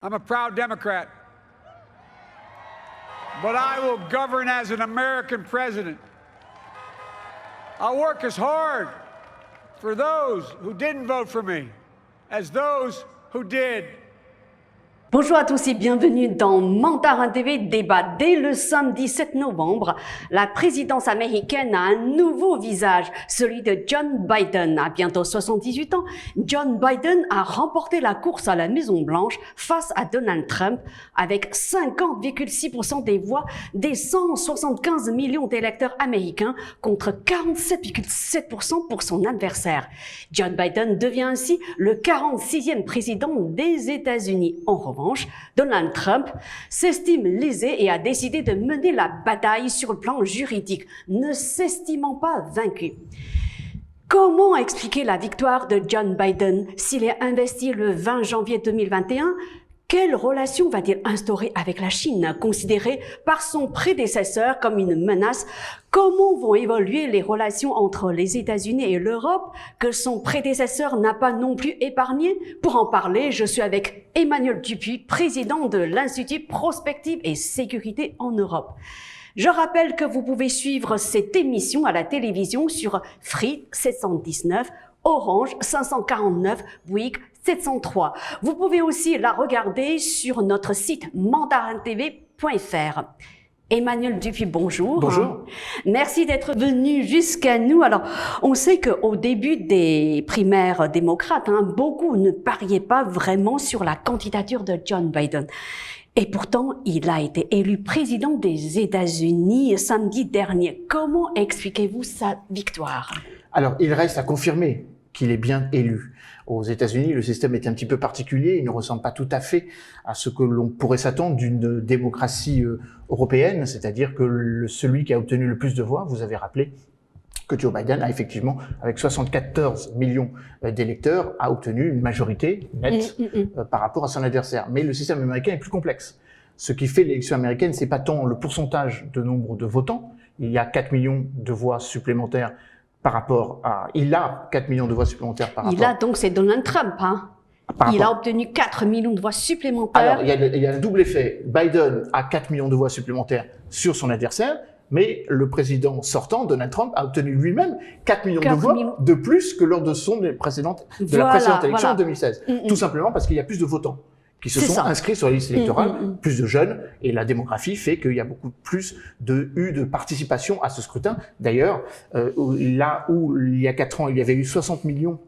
I'm a proud Democrat, but I will govern as an American president. I'll work as hard for those who didn't vote for me as those who did. Bonjour à tous et bienvenue dans Mandarin TV débat. Dès le samedi 7 novembre, la présidence américaine a un nouveau visage, celui de John Biden. À bientôt 78 ans, John Biden a remporté la course à la Maison-Blanche face à Donald Trump avec 50,6% des voix des 175 millions d'électeurs américains contre 47,7% pour son adversaire. John Biden devient ainsi le 46e président des États-Unis. En revanche, Donald Trump s'estime lésé et a décidé de mener la bataille sur le plan juridique, ne s'estimant pas vaincu. Comment expliquer la victoire de John Biden s'il est investi le 20 janvier 2021? Quelle relation va-t-il instaurer avec la Chine, considérée par son prédécesseur comme une menace? Comment vont évoluer les relations entre les États-Unis et l'Europe, que son prédécesseur n'a pas non plus épargné? Pour en parler, je suis avec Emmanuel Dupuis, président de l'Institut Prospective et Sécurité en Europe. Je rappelle que vous pouvez suivre cette émission à la télévision sur Free 719, Orange 549, Bouygues 703. Vous pouvez aussi la regarder sur notre site mandarintv.fr. Emmanuel Dupuis, bonjour. Bonjour. Merci d'être venu jusqu'à nous. Alors, on sait qu'au début des primaires démocrates, beaucoup ne pariaient pas vraiment sur la candidature de John Biden. Et pourtant, il a été élu président des États-Unis samedi dernier. Comment expliquez-vous sa victoire? Alors, il reste à confirmer qu'il est bien élu. Aux États-Unis, le système est un petit peu particulier, il ne ressemble pas tout à fait à ce que l'on pourrait s'attendre d'une démocratie européenne, c'est-à-dire que celui qui a obtenu le plus de voix, vous avez rappelé que Joe Biden a effectivement, avec 74 millions d'électeurs, a obtenu une majorité nette par rapport à son adversaire. Mais le système américain est plus complexe. Ce qui fait l'élection américaine, c'est pas tant le pourcentage de nombre de votants. Il y a 4 millions de voix supplémentaires par rapport à... Il a 4 millions de voix supplémentaires par rapport... Donc c'est Donald Trump, Il a obtenu 4 millions de voix supplémentaires. Alors, il y a un double effet. Biden a 4 millions de voix supplémentaires sur son adversaire, mais le président sortant, Donald Trump, a obtenu lui-même 4 millions de voix de plus que lors de la précédente élection en 2016. Tout simplement parce qu'il y a plus de votants qui se sont inscrits sur la liste électorale, plus de jeunes, et la démographie fait qu'il y a beaucoup plus de participation à ce scrutin. D'ailleurs, là où il y a 4 ans, il y avait eu 60 millions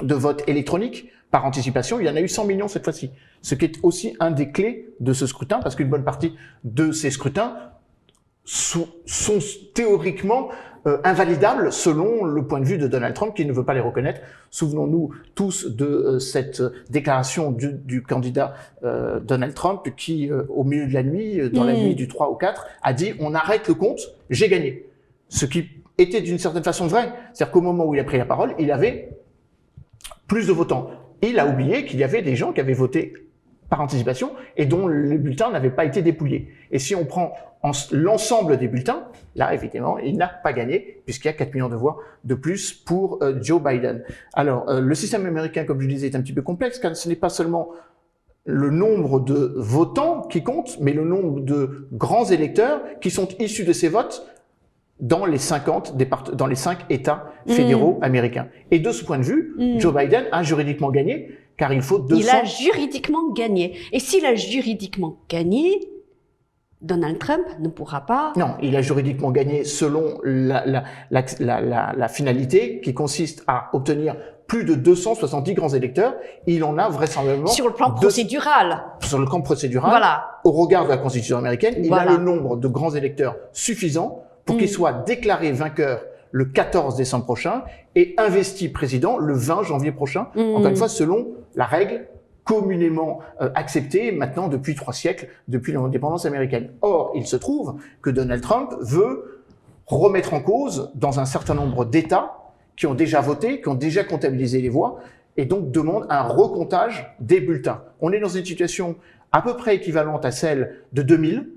de votes électroniques par anticipation, il y en a eu 100 millions cette fois-ci. Ce qui est aussi un des clés de ce scrutin, parce qu'une bonne partie de ces scrutins sont théoriquement invalidables selon le point de vue de Donald Trump qui ne veut pas les reconnaître. Souvenons-nous tous de cette déclaration du candidat Donald Trump qui, au milieu de la nuit, dans la nuit du 3 au 4, a dit « on arrête le compte, j'ai gagné ». Ce qui était d'une certaine façon vrai. C'est-à-dire qu'au moment où il a pris la parole, il avait plus de votants. Il a oublié qu'il y avait des gens qui avaient voté par anticipation et dont les bulletins n'avaient pas été dépouillés. Et si on prend l'ensemble des bulletins, là, évidemment, il n'a pas gagné puisqu'il y a 4 millions de voix de plus pour Joe Biden. Alors, le système américain, comme je le disais, est un petit peu complexe car ce n'est pas seulement le nombre de votants qui compte, mais le nombre de grands électeurs qui sont issus de ces votes dans les 5 États fédéraux américains. Et de ce point de vue, Joe Biden a juridiquement gagné car il faut 200... Il a juridiquement gagné. Et s'il a juridiquement gagné, Donald Trump ne pourra pas... Non, il a juridiquement gagné selon la finalité qui consiste à obtenir plus de 270 grands électeurs. Il en a vraisemblablement... Sur le plan procédural. Sur le plan procédural, voilà. Au regard de la Constitution américaine, il a le nombre de grands électeurs suffisant pour qu'il soit déclaré vainqueur le 14 décembre prochain et investi président le 20 janvier prochain, encore une fois selon la règle communément acceptée maintenant depuis 3 siècles, depuis l'indépendance américaine. Or, il se trouve que Donald Trump veut remettre en cause dans un certain nombre d'États qui ont déjà voté, qui ont déjà comptabilisé les voix, et donc demande un recomptage des bulletins. On est dans une situation à peu près équivalente à celle de 2000,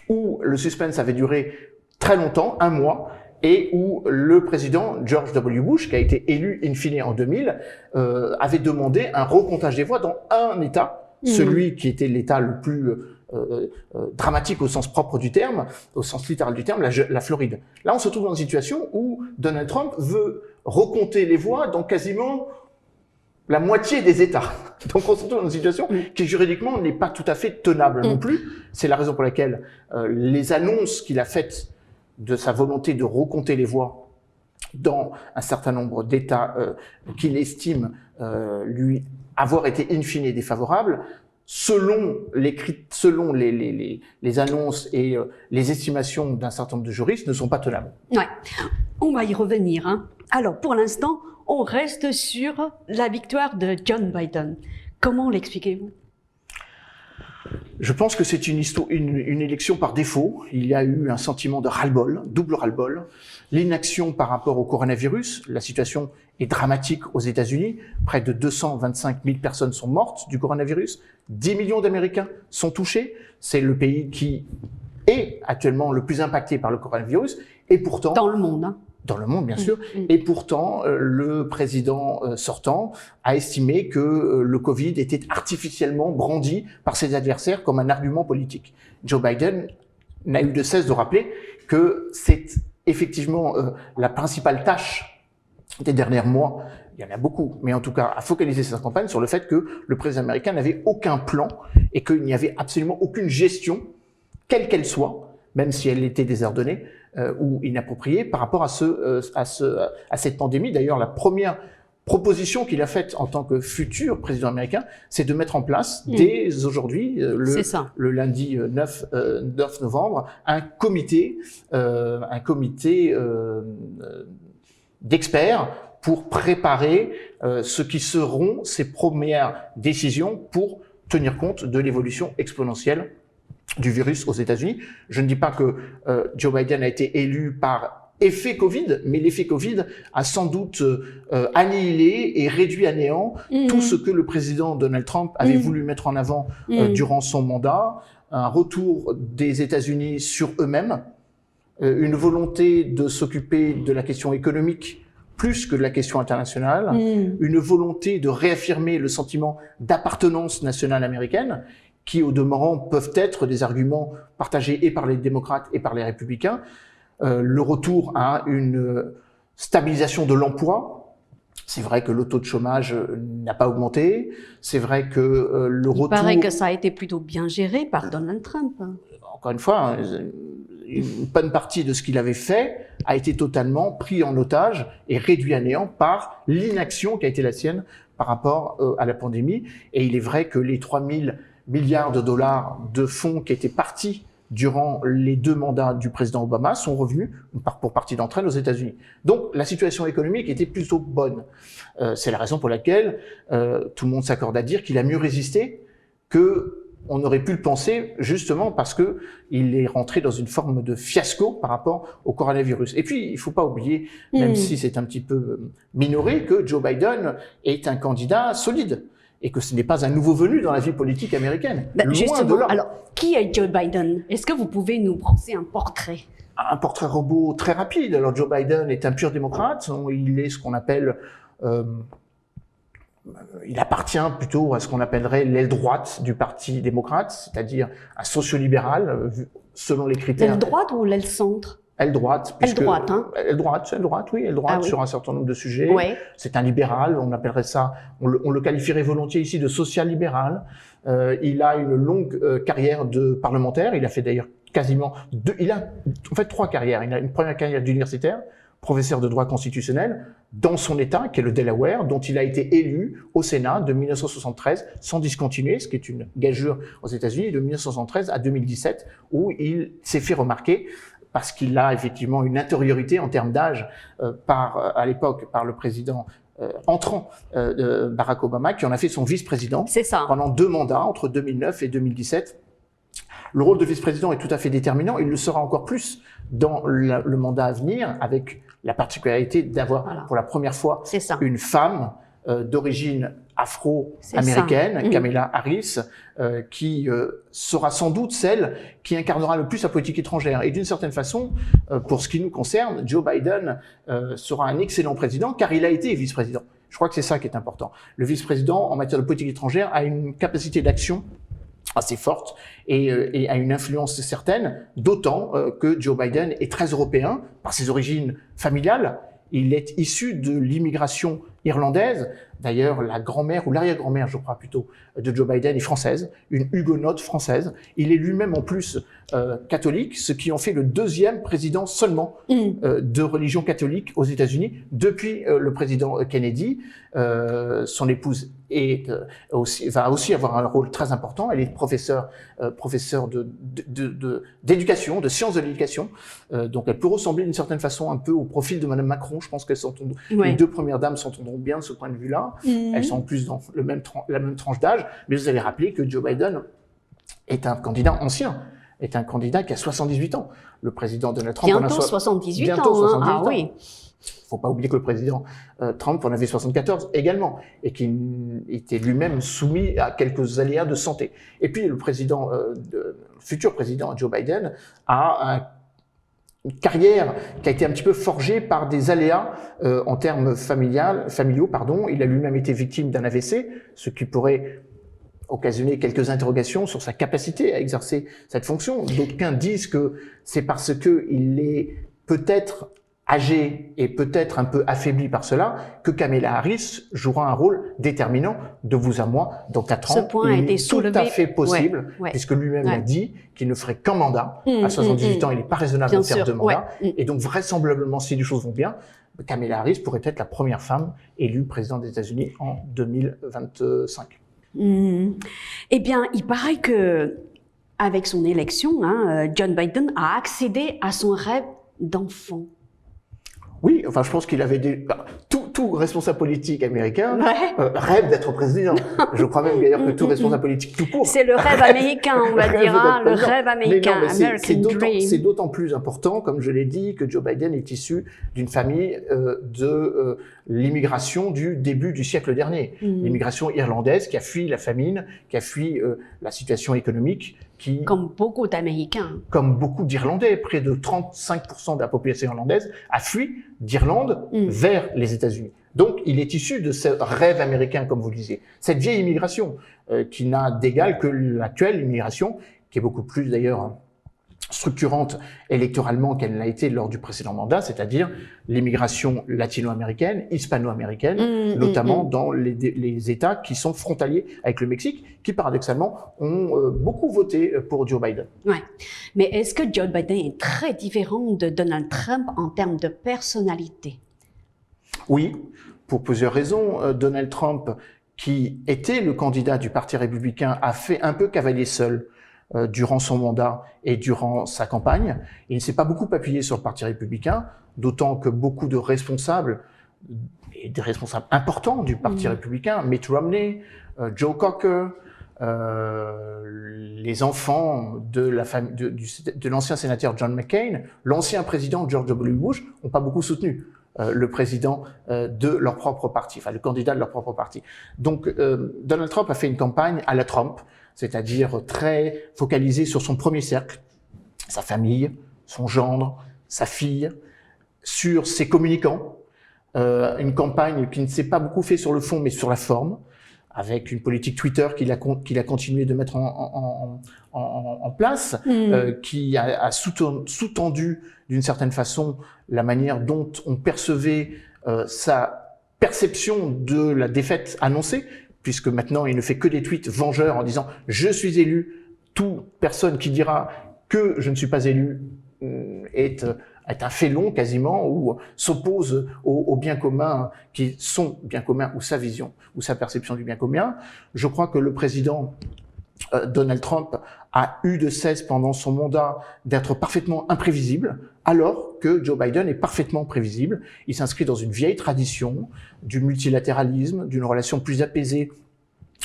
où le suspense avait duré très longtemps, 1 mois, et où le président George W. Bush, qui a été élu in fine en 2000, avait demandé un recomptage des voix dans un État celui qui était l'État le plus dramatique au sens propre du terme, au sens littéral du terme, la Floride. Là, on se trouve dans une situation où Donald Trump veut recompter les voix dans quasiment la moitié des États. Donc on se retrouve dans une situation qui juridiquement n'est pas tout à fait tenable non plus. C'est la raison pour laquelle les annonces qu'il a faites de sa volonté de recompter les voix dans un certain nombre d'États qu'il estime lui avoir été in fine défavorables, selon les annonces et les estimations d'un certain nombre de juristes, ne sont pas tenables. Ouais, on va y revenir. Hein. Alors, pour l'instant, on reste sur la victoire de John Biden. Comment l'expliquez-vous? Je pense que c'est une élection par défaut. Il y a eu un sentiment de ras-le-bol, double ras-le-bol. L'inaction par rapport au coronavirus, la situation est dramatique aux États-Unis. Près de 225 000 personnes sont mortes du coronavirus. 10 millions d'Américains sont touchés. C'est le pays qui est actuellement le plus impacté par le coronavirus. Et pourtant... Dans le monde, hein. Dans le monde, bien sûr. Et pourtant, le président sortant a estimé que le Covid était artificiellement brandi par ses adversaires comme un argument politique. Joe Biden n'a eu de cesse de rappeler que c'est effectivement la principale tâche des derniers mois. Il y en a beaucoup, mais en tout cas, à focaliser sa campagne sur le fait que le président américain n'avait aucun plan et qu'il n'y avait absolument aucune gestion, quelle qu'elle soit, même si elle était désordonnée, ou inappropriée par rapport à cette pandémie. D'ailleurs, la première proposition qu'il a faite en tant que futur président américain, c'est de mettre en place dès aujourd'hui, le lundi 9 novembre, un comité d'experts pour préparer ce qui seront ses premières décisions pour tenir compte de l'évolution exponentielle du virus aux États-Unis. Je ne dis pas que Joe Biden a été élu par effet Covid, mais l'effet Covid a sans doute annihilé et réduit à néant tout ce que le président Donald Trump avait voulu mettre en avant durant son mandat, un retour des États-Unis sur eux-mêmes, une volonté de s'occuper de la question économique plus que de la question internationale, une volonté de réaffirmer le sentiment d'appartenance nationale américaine, qui, au demeurant, peuvent être des arguments partagés et par les démocrates et par les républicains, le retour à une stabilisation de l'emploi. C'est vrai que le taux de chômage n'a pas augmenté, c'est vrai que le retour... Il paraît que ça a été plutôt bien géré par Donald Trump. Encore une fois, une bonne partie de ce qu'il avait fait a été totalement pris en otage et réduit à néant par l'inaction qui a été la sienne par rapport à la pandémie. Et il est vrai que les 3 000 milliards de dollars de fonds qui étaient partis durant les 2 mandats du président Obama sont revenus, pour partie d'entre elles, aux États-Unis. Donc, la situation économique était plutôt bonne. C'est la raison pour laquelle tout le monde s'accorde à dire qu'il a mieux résisté que on aurait pu le penser, justement parce que il est rentré dans une forme de fiasco par rapport au coronavirus. Et puis, il faut pas oublier, même si c'est un petit peu minoré, que Joe Biden est un candidat solide. Et que ce n'est pas un nouveau venu dans la vie politique américaine. Loin de là. Alors, qui est Joe Biden? Est-ce que vous pouvez nous brosser un portrait? Un portrait robot très rapide. Alors, Joe Biden est un pur démocrate. Il est ce qu'on appelle... il appartient plutôt à ce qu'on appellerait l'aile droite du Parti démocrate, c'est-à-dire un socio-libéral, selon les critères... L'aile droite ou l'aile centre? Aile droite. Aile droite, hein? Aile droite, oui, aile droite sur un certain nombre de sujets. Ouais. C'est un libéral, on appellerait ça, on le qualifierait volontiers ici de social-libéral. Il a une longue carrière de parlementaire, il a fait d'ailleurs quasiment il a en fait 3 carrières. Il a une première carrière d'universitaire, professeur de droit constitutionnel, dans son État, qui est le Delaware, dont il a été élu au Sénat de 1973, sans discontinuer, ce qui est une gageure aux États-Unis, de 1973 à 2017, où il s'est fait remarquer parce qu'il a effectivement une intériorité en termes d'âge à l'époque par le président entrant Barack Obama, qui en a fait son vice-président pendant 2 mandats, entre 2009 et 2017. Le rôle de vice-président est tout à fait déterminant, il le sera encore plus dans le mandat à venir, avec la particularité d'avoir pour la première fois une femme d'origine afro-américaine, Kamala Harris, qui sera sans doute celle qui incarnera le plus la politique étrangère. Et d'une certaine façon, pour ce qui nous concerne, Joe Biden sera un excellent président, car il a été vice-président. Je crois que c'est ça qui est important. Le vice-président, en matière de politique étrangère, a une capacité d'action assez forte et a une influence certaine, d'autant que Joe Biden est très européen par ses origines familiales. Il est issu de l'immigration irlandaise. D'ailleurs, la grand-mère ou l'arrière-grand-mère, je crois plutôt, de Joe Biden est française, une hugonote française. Il est lui-même en plus catholique, ce qui en fait le deuxième président seulement de religion catholique aux États-Unis depuis le président Kennedy. Son épouse va aussi avoir un rôle très important. Elle est professeure d'éducation, de sciences de l'éducation. Donc elle peut ressembler d'une certaine façon un peu au profil de Madame Macron. Je pense que les deux premières dames s'entendront bien de ce point de vue-là. Elles sont en plus dans la même tranche d'âge. Mais vous avez rappelé que Joe Biden est un candidat ancien, est un candidat qui a 78 ans. Le président Donald Trump bientôt 78 ans. Ah oui. Faut pas oublier que le président Trump en avait 74 également et qu'il était lui-même soumis à quelques aléas de santé. Et puis le futur président Joe Biden a une carrière qui a été un petit peu forgée par des aléas en termes familiaux. Il a lui-même été victime d'un AVC, ce qui pourrait occasionner quelques interrogations sur sa capacité à exercer cette fonction. D'aucuns disent que c'est parce que il est peut-être âgé et peut-être un peu affaibli par cela, que Kamala Harris jouera un rôle déterminant de vous à moi dans 4 ans. Ce point a été soulevé. Tout à fait possible, puisque lui-même a dit qu'il ne ferait qu'un mandat. À 78 ans, il n'est pas raisonnable de faire 2 mandats. Et donc, vraisemblablement, si les choses vont bien, Kamala Harris pourrait être la première femme élue présidente des États-Unis en 2025. Eh bien, il paraît que, avec son élection, John Biden a accédé à son rêve d'enfant. Oui, enfin, je pense qu'il avait tout responsable politique américain rêve d'être président. Je crois même d'ailleurs que tout responsable politique tout court. C'est le rêve américain, on va dire, le rêve américain, American Dream. C'est d'autant plus important, comme je l'ai dit, que Joe Biden est issu d'une famille de l'immigration du début du siècle dernier. L'immigration irlandaise qui a fui la famine, qui a fui la situation économique. Comme beaucoup d'Américains. Comme beaucoup d'Irlandais, près de 35% de la population irlandaise a fui d'Irlande vers les États-Unis. Donc, il est issu de ce rêve américain, comme vous le disiez. Cette vieille immigration qui n'a d'égal que l'actuelle immigration, qui est beaucoup plus d'ailleurs structurante électoralement qu'elle l'a été lors du précédent mandat, c'est-à-dire l'immigration latino-américaine, hispano-américaine, notamment dans les États qui sont frontaliers avec le Mexique, qui paradoxalement ont beaucoup voté pour Joe Biden. Ouais. Mais est-ce que Joe Biden est très différent de Donald Trump en termes de personnalité? Oui, pour plusieurs raisons. Donald Trump, qui était le candidat du Parti républicain, a fait un peu cavalier seul durant son mandat et durant sa campagne. Il ne s'est pas beaucoup appuyé sur le Parti républicain, d'autant que beaucoup de responsables, et des responsables importants du Parti républicain, Mitt Romney, Joe Cocker, les enfants de l'ancien sénateur John McCain, l'ancien président George W. Bush, n'ont pas beaucoup soutenu le président de leur propre parti, enfin le candidat de leur propre parti. Donc Donald Trump a fait une campagne à la Trump, c'est-à-dire très focalisée sur son premier cercle, sa famille, son gendre, sa fille, sur ses communicants, une campagne qui ne s'est pas beaucoup fait sur le fond mais sur la forme, avec une politique Twitter qu'il a continué de mettre en place, qui a sous-tendu d'une certaine façon la manière dont on percevait sa perception de la défaite annoncée, puisque maintenant il ne fait que des tweets vengeurs en disant « je suis élu », toute personne qui dira que je ne suis pas élu est un félon quasiment, ou s'oppose au bien commun qui est son bien commun ou sa vision ou sa perception du bien commun. Je crois que le président Donald Trump a eu de cesse pendant son mandat d'être parfaitement imprévisible, alors que Joe Biden est parfaitement prévisible. Il s'inscrit dans une vieille tradition du multilatéralisme, d'une relation plus apaisée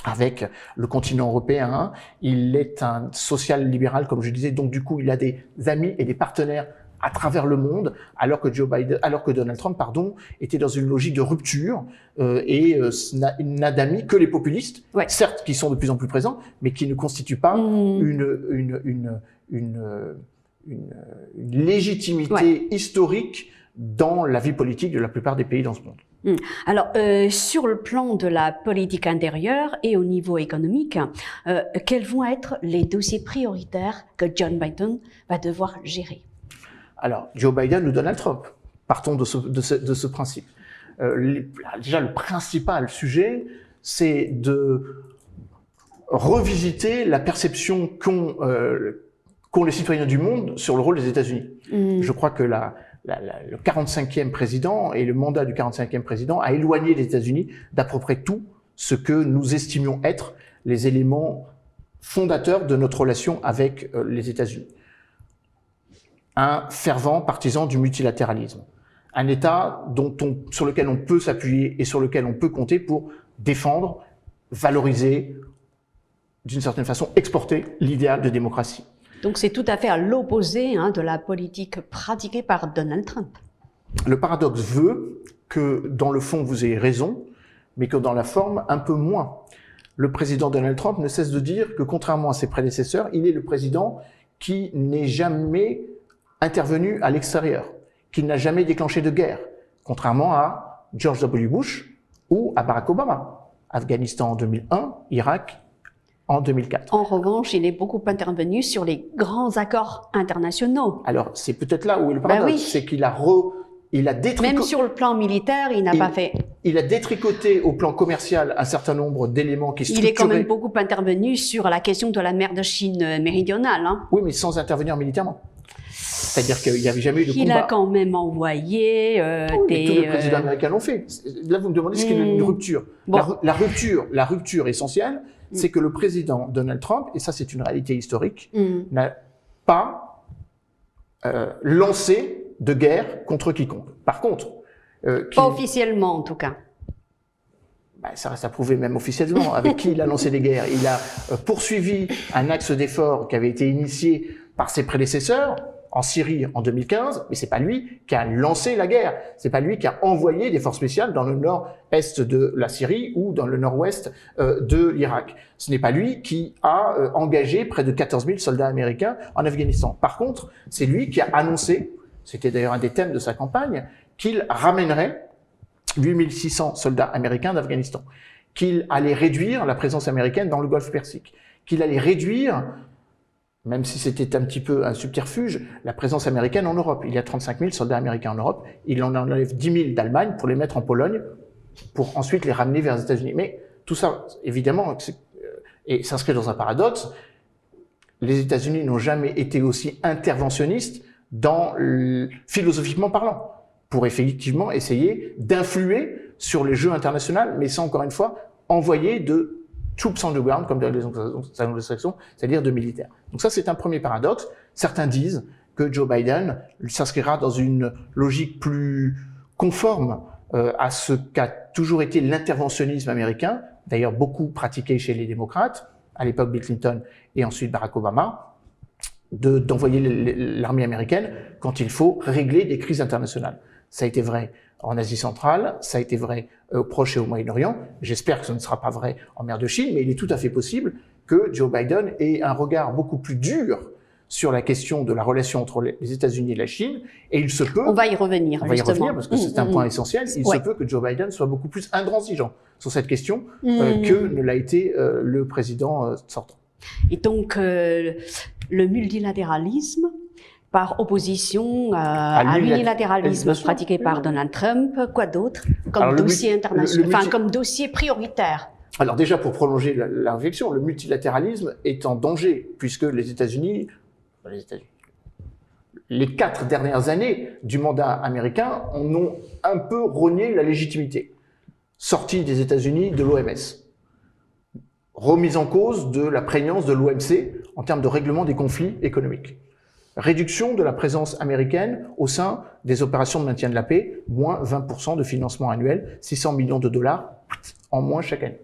avec le continent européen. Il est un social-libéral, comme je disais, donc du coup, il a des amis et des partenaires à travers le monde, alors que Donald Trump, était dans une logique de rupture et n'a d'amis que les populistes, certes, qui sont de plus en plus présents, mais qui ne constituent pas une légitimité historique dans la vie politique de la plupart des pays dans ce monde. Alors, sur le plan de la politique intérieure et au niveau économique, quels vont être les dossiers prioritaires que John Biden va devoir gérer? Alors, Joe Biden ou Donald Trump, partons de ce principe. Déjà, le principal sujet, c'est de revisiter la perception qu'ont les citoyens du monde sur le rôle des États-Unis. Je crois que le 45e président et le mandat du 45e président a éloigné les États-Unis d'à peu près tout ce que nous estimions être les éléments fondateurs de notre relation avec les États-Unis. Un fervent partisan du multilatéralisme. Un État sur lequel on peut s'appuyer et sur lequel on peut compter pour défendre, valoriser, d'une certaine façon, exporter l'idéal de démocratie. Donc c'est tout à fait à l'opposé de la politique pratiquée par Donald Trump. Le paradoxe veut que dans le fond vous ayez raison, mais que dans la forme un peu moins. Le président Donald Trump ne cesse de dire que contrairement à ses prédécesseurs, il est le président qui n'est jamais intervenu à l'extérieur, qu'il n'a jamais déclenché de guerre, contrairement à George W. Bush ou à Barack Obama. Afghanistan en 2001, Irak en 2004. En revanche, il est beaucoup intervenu sur les grands accords internationaux. Alors, c'est peut-être là où est le paradoxe, c'est qu'il a détricoté... Même sur le plan militaire, il n'a pas fait... Il a détricoté au plan commercial un certain nombre d'éléments qui structuraient... Il est quand même beaucoup intervenu sur la question de la mer de Chine méridionale. Oui, mais sans intervenir militairement. C'est-à-dire qu'il n'y avait jamais eu de combat. Il a quand même envoyé tous les présidents américains l'ont fait. Là, vous me demandez ce qu'est une rupture. Bon. La rupture essentielle, c'est que le président Donald Trump, et ça c'est une réalité historique, n'a pas lancé de guerre contre quiconque. Par contre... pas officiellement en tout cas. Ça reste à prouver même officiellement avec qui il a lancé des guerres. Il a poursuivi un axe d'effort qui avait été initié par ses prédécesseurs, en Syrie en 2015, mais c'est pas lui qui a lancé la guerre. C'est pas lui qui a envoyé des forces spéciales dans le nord-est de la Syrie ou dans le nord-ouest de l'Irak. Ce n'est pas lui qui a engagé près de 14 000 soldats américains en Afghanistan. Par contre, c'est lui qui a annoncé, c'était d'ailleurs un des thèmes de sa campagne, qu'il ramènerait 8 600 soldats américains d'Afghanistan, qu'il allait réduire la présence américaine dans le Golfe Persique, qu'il allait réduire, même si c'était un petit peu un subterfuge, la présence américaine en Europe. Il y a 35 000 soldats américains en Europe. Il en enlève 10 000 d'Allemagne pour les mettre en Pologne, pour ensuite les ramener vers les États-Unis. Mais tout ça, évidemment, et s'inscrit dans un paradoxe. Les États-Unis n'ont jamais été aussi interventionnistes philosophiquement parlant, pour effectivement essayer d'influer sur les jeux internationaux, mais sans, encore une fois, envoyer de troops on the ground, comme dans les anglo-saxons, c'est-à-dire de militaires. Donc ça, c'est un premier paradoxe. Certains disent que Joe Biden s'inscrira dans une logique plus conforme à ce qu'a toujours été l'interventionnisme américain, d'ailleurs beaucoup pratiqué chez les démocrates, à l'époque Bill Clinton et ensuite Barack Obama, d'envoyer l'armée américaine quand il faut régler des crises internationales. Ça a été vrai en Asie centrale, ça a été vrai au Proche et au Moyen-Orient. J'espère que ce ne sera pas vrai en mer de Chine, mais il est tout à fait possible que Joe Biden ait un regard beaucoup plus dur sur la question de la relation entre les États-Unis et la Chine, et il se peut... On va y revenir, justement. On va y revenir, parce que c'est un point essentiel. Il se peut que Joe Biden soit beaucoup plus intransigeant sur cette question que ne l'a été le président sortant. Et donc, le multilatéralisme, par opposition à l'unilatéralisme pratiqué par Donald Trump, quoi d'autre comme dossier international, comme dossier prioritaire? Alors déjà, pour prolonger la réflexion, le multilatéralisme est en danger, puisque les États-Unis, les 4 dernières années du mandat américain en ont un peu rogné la légitimité. Sortie des États-Unis de l'OMS. Remise en cause de la prégnance de l'OMC en termes de règlement des conflits économiques. Réduction de la présence américaine au sein des opérations de maintien de la paix, moins 20% de financement annuel, 600 millions de dollars en moins chaque année.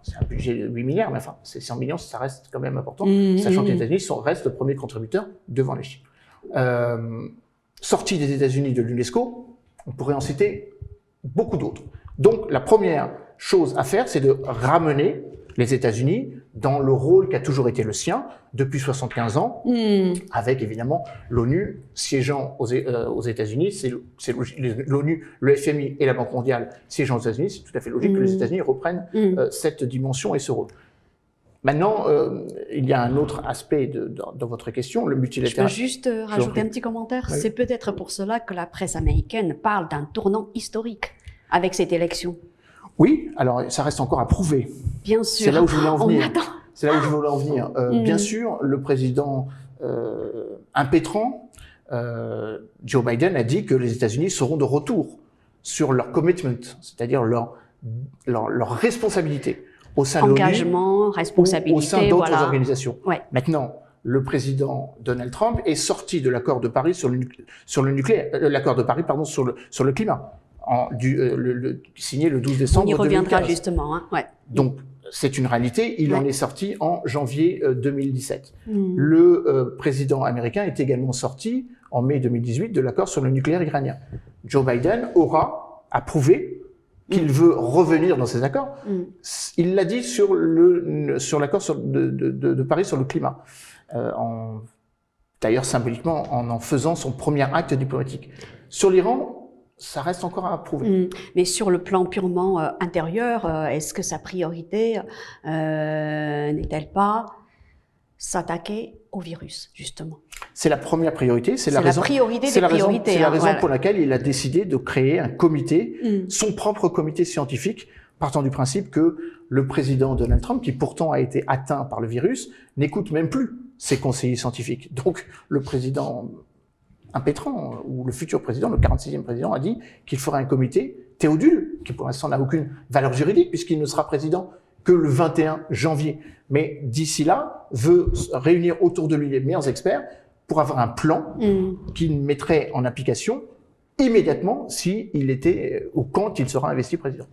C'est un budget de 8 milliards, mais enfin, ces 100 millions, ça reste quand même important, sachant que les États-Unis restent le premier contributeur devant la Chine. Sortie des États-Unis de l'UNESCO, on pourrait en citer beaucoup d'autres. Donc, la première chose à faire, c'est de ramener les États-Unis dans le rôle qui a toujours été le sien depuis 75 ans, avec évidemment l'ONU siégeant aux États-Unis. C'est l'ONU, le FMI et la Banque mondiale siégeant aux États-Unis. C'est tout à fait logique que les États-Unis reprennent cette dimension et ce rôle. Maintenant, il y a un autre aspect dans votre question, le multilatéralisme. Je peux juste rajouter un petit commentaire. Oui. C'est peut-être pour cela que la presse américaine parle d'un tournant historique avec cette élection. Oui, alors ça reste encore à prouver. Bien sûr. C'est là où je voulais en venir. On attend. C'est là où je voulais en venir. Bien sûr, le président impétrant, Joe Biden, a dit que les États-Unis seront de retour sur leur commitment, c'est-à-dire leur responsabilité au sein de l'ONU, engagement, responsabilité, au sein d'autres organisations. Ouais. Maintenant, le président Donald Trump est sorti de l'accord de Paris sur le nucléaire, l'accord de Paris, pardon, sur le climat, signé le 12 décembre 2015. On y reviendra justement. Hein. Ouais. Donc, c'est une réalité. Il en est sorti en janvier 2017. Le président américain est également sorti en mai 2018 de l'accord sur le nucléaire iranien. Joe Biden aura à prouver qu'il veut revenir dans ces accords. Il l'a dit sur l'accord de Paris sur le climat. D'ailleurs, symboliquement, en faisant son premier acte diplomatique. Sur l'Iran, ça reste encore à prouver. Mais sur le plan purement intérieur, est-ce que sa priorité n'est-elle pas s'attaquer au virus, justement? C'est la première priorité. C'est la priorité des priorités. C'est la raison pour laquelle il a décidé de créer un comité, son propre comité scientifique, partant du principe que le président Donald Trump, qui pourtant a été atteint par le virus, n'écoute même plus ses conseillers scientifiques. Donc, le président impétrant, ou le futur président, le 46e président, a dit qu'il ferait un comité Théodule, qui pour l'instant n'a aucune valeur juridique, puisqu'il ne sera président que le 21 janvier. Mais d'ici là, veut réunir autour de lui les meilleurs experts pour avoir un plan qu'il mettrait en application immédiatement s'il était ou quand il sera investi président.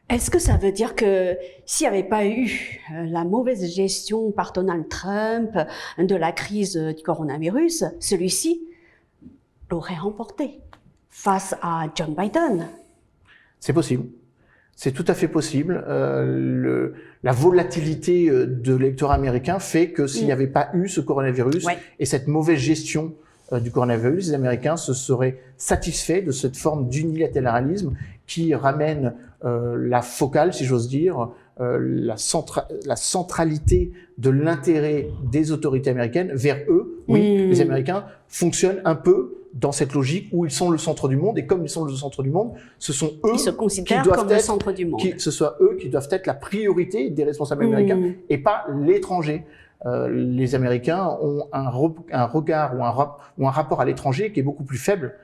Est-ce que ça veut dire que s'il n'y avait pas eu la mauvaise gestion par Donald Trump de la crise du coronavirus, celui-ci l'aurait remporté face à John Biden? C'est possible. C'est tout à fait possible. La volatilité de l'électorat américain fait que s'il n'y avait pas eu ce coronavirus et cette mauvaise gestion du coronavirus, les Américains se seraient satisfaits de cette forme d'unilatéralisme qui ramène la focale, si j'ose dire, la centralité de l'intérêt des autorités américaines vers eux. Oui, les Américains fonctionnent un peu dans cette logique où ils sont le centre du monde, et comme ils sont le centre du monde, ce sont eux qui doivent être le centre du monde. Ce soit eux qui doivent être la priorité des responsables américains et pas l'étranger. Les Américains ont un regard ou un rapport à l'étranger qui est beaucoup plus faible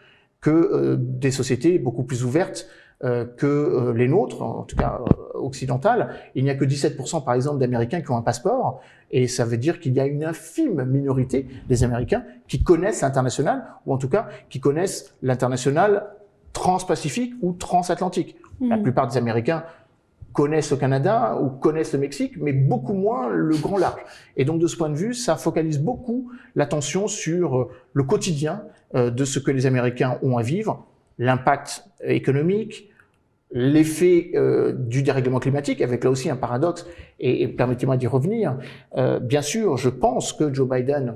que des sociétés beaucoup plus ouvertes que les nôtres, en tout cas occidentales. Il n'y a que 17% par exemple d'Américains qui ont un passeport, et ça veut dire qu'il y a une infime minorité des Américains qui connaissent l'international, ou en tout cas qui connaissent l'international transpacifique ou transatlantique. La plupart des Américains connaissent le Canada ou connaissent le Mexique, mais beaucoup moins le grand large. Et donc de ce point de vue, ça focalise beaucoup l'attention sur le quotidien de ce que les Américains ont à vivre, l'impact économique, l'effet du dérèglement climatique, avec là aussi un paradoxe, et permettez-moi d'y revenir. Bien sûr, je pense que Joe Biden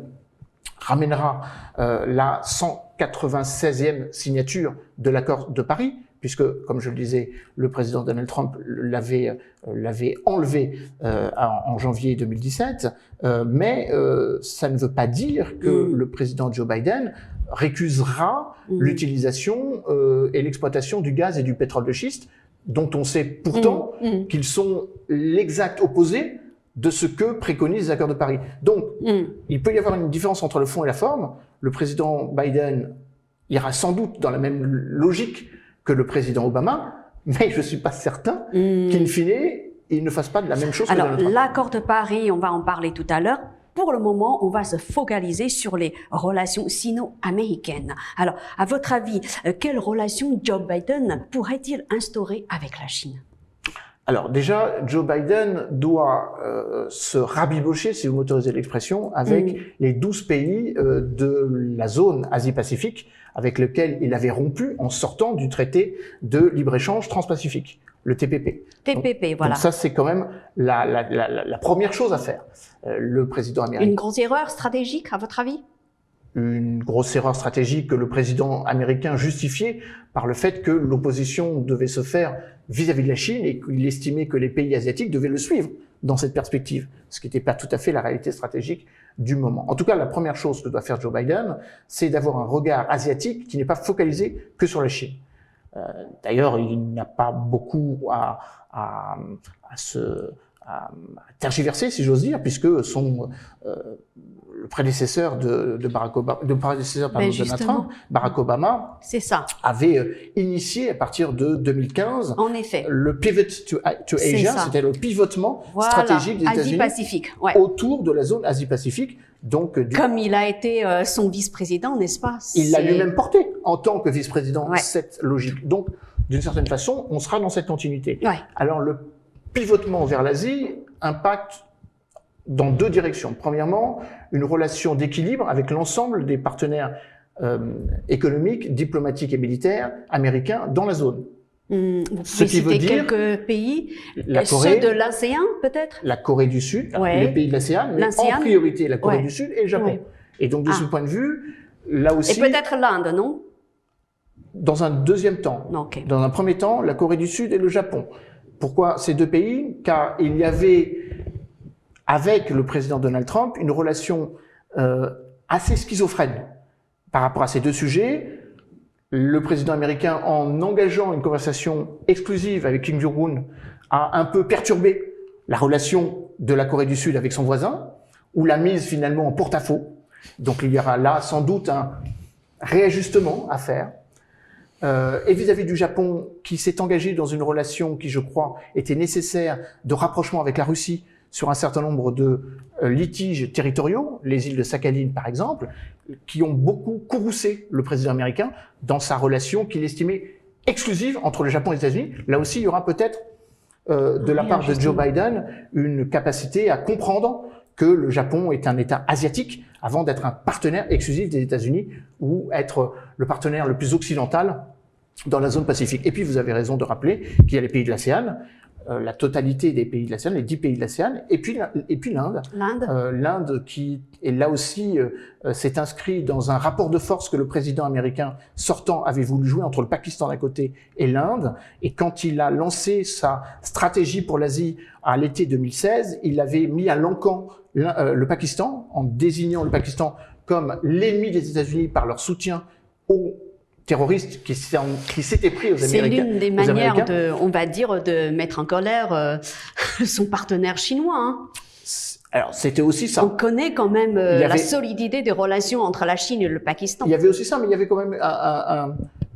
ramènera la 196e signature de l'accord de Paris, puisque, comme je le disais, le président Donald Trump l'avait enlevé en janvier 2017, mais ça ne veut pas dire que le président Joe Biden récusera l'utilisation et l'exploitation du gaz et du pétrole de schiste, dont on sait pourtant qu'ils sont l'exact opposé de ce que préconisent les accords de Paris. Donc, il peut y avoir une différence entre le fond et la forme. Le président Biden ira sans doute dans la même logique que le président Obama, mais je ne suis pas certain qu'in fine, il ne fasse pas de la même chose que Donald Trump. Alors, l'accord de Paris, on va en parler tout à l'heure. Pour le moment, on va se focaliser sur les relations sino-américaines. Alors, à votre avis, quelles relations Joe Biden pourrait-il instaurer avec la Chine? Alors déjà, Joe Biden doit se rabibocher, si vous m'autorisez l'expression, avec les 12 pays de la zone Asie-Pacifique avec lesquels il avait rompu en sortant du traité de libre-échange transpacifique, le TPP. TPP, voilà. Donc ça, c'est quand même la première chose à faire. Le président américain. Une grosse erreur stratégique, à votre avis? Une grosse erreur stratégique que le président américain justifiait par le fait que l'opposition devait se faire vis-à-vis de la Chine et qu'il estimait que les pays asiatiques devaient le suivre dans cette perspective, ce qui n'était pas tout à fait la réalité stratégique du moment. En tout cas, la première chose que doit faire Joe Biden, c'est d'avoir un regard asiatique qui n'est pas focalisé que sur la Chine. D'ailleurs, il n'a pas beaucoup à tergiverser, si j'ose dire, puisque le prédécesseur de Donald Trump, Barack Obama, c'est ça, avait initié à partir de 2015 en effet. Le pivot to Asia, c'était le pivotement stratégique des États-Unis autour de la zone Asie-Pacifique. Donc, comme il a été son vice-président, n'est-ce pas? Il l'a lui-même porté en tant que vice-président, cette logique. Donc, d'une certaine façon, on sera dans cette continuité. Alors, le pivotement vers l'Asie impacte dans deux directions. Premièrement, une relation d'équilibre avec l'ensemble des partenaires économiques, diplomatiques et militaires américains dans la zone. Vous pouvez citer quelques pays, ceux de l'ASEAN peut-être? La Corée du Sud, les pays de l'ASEAN, mais en priorité la Corée du Sud et le Japon. Et donc de ce point de vue, là aussi... Et peut-être l'Inde, non? Dans un deuxième temps. Dans un premier temps, la Corée du Sud et le Japon. Pourquoi ces deux pays? Car il y avait, avec le président Donald Trump, une relation assez schizophrène par rapport à ces deux sujets. Le président américain, en engageant une conversation exclusive avec Kim Jong-un, a un peu perturbé la relation de la Corée du Sud avec son voisin, ou l'a mise finalement en porte-à-faux. Donc il y aura là sans doute un réajustement à faire. Et vis-à-vis du Japon, qui s'est engagé dans une relation qui, je crois, était nécessaire de rapprochement avec la Russie sur un certain nombre de litiges territoriaux, les îles de Sakhalin par exemple, qui ont beaucoup courroucé le président américain dans sa relation qu'il estimait exclusive entre le Japon et les États-Unis. Là aussi, il y aura peut-être de la part de Joe Biden une capacité à comprendre que le Japon est un État asiatique avant d'être un partenaire exclusif des États-Unis ou être le partenaire le plus occidental dans la zone Pacifique. Et puis, vous avez raison de rappeler qu'il y a les pays de l'ASEAN, la totalité des pays de l'ASEAN, les 10 pays de l'ASEAN, et puis l'Inde. L'Inde qui est là aussi s'est inscrit dans un rapport de force que le président américain sortant avait voulu jouer entre le Pakistan d'un côté et l'Inde. Et quand il a lancé sa stratégie pour l'Asie à l'été 2016, il avait mis à l'encan le Pakistan en désignant le Pakistan comme l'ennemi des États-Unis par leur soutien aux terroristes qui s'étaient pris aux Américains. C'est l'une des manières on va dire, de mettre en colère son partenaire chinois. Hein. Alors, c'était aussi ça. On connaît quand même la solidité des relations entre la Chine et le Pakistan. Il y avait aussi ça, mais il y avait quand même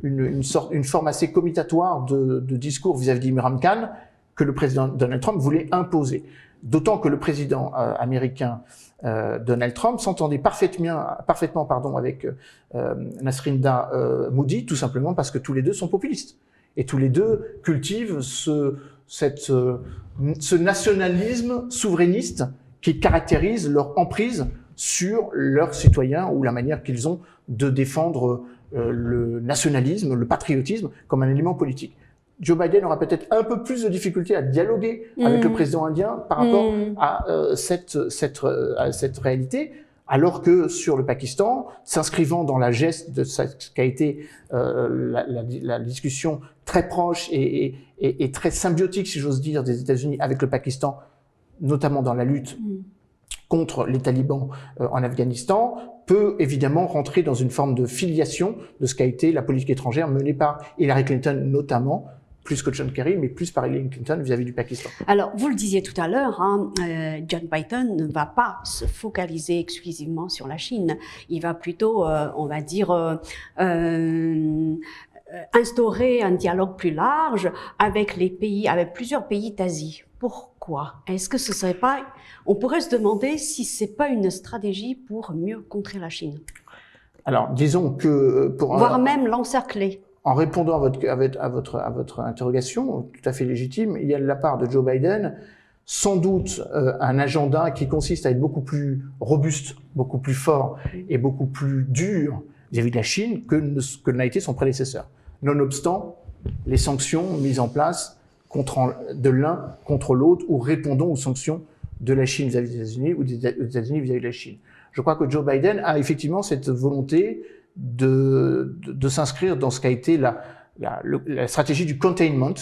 une forme assez commutatoire de discours vis-à-vis d'Imran Khan que le président Donald Trump voulait imposer. D'autant que le président américain Donald Trump s'entendait parfaitement avec Nasrinda Moody, tout simplement parce que tous les deux sont populistes. Et tous les deux cultivent ce nationalisme souverainiste qui caractérise leur emprise sur leurs citoyens ou la manière qu'ils ont de défendre le nationalisme, le patriotisme comme un élément politique. Joe Biden aura peut-être un peu plus de difficultés à dialoguer avec le président indien par rapport à cette réalité, alors que sur le Pakistan, s'inscrivant dans la geste de ce qu'a été la discussion très proche et très symbiotique, si j'ose dire, des États-Unis avec le Pakistan, notamment dans la lutte contre les talibans en Afghanistan, peut évidemment rentrer dans une forme de filiation de ce qu'a été la politique étrangère menée par Hillary Clinton notamment, plus que John Kerry, mais plus par Hillary Clinton vis-à-vis du Pakistan. Alors, vous le disiez tout à l'heure, John Biden ne va pas se focaliser exclusivement sur la Chine. Il va plutôt, on va dire, instaurer un dialogue plus large avec plusieurs pays d'Asie. Pourquoi? Est-ce que ce serait pas... On pourrait se demander si c'est pas une stratégie pour mieux contrer la Chine. Alors, disons que... Voire même l'encercler. en répondant à votre interrogation, tout à fait légitime, il y a de la part de Joe Biden sans doute un agenda qui consiste à être beaucoup plus robuste, beaucoup plus fort et beaucoup plus dur vis-à-vis de la Chine que n'a été son prédécesseur. Nonobstant les sanctions mises en place de l'un contre l'autre ou répondant aux sanctions de la Chine vis-à-vis des États-Unis ou des États-Unis vis-à-vis de la Chine. Je crois que Joe Biden a effectivement cette volonté de s'inscrire dans ce qu'a été la stratégie du containment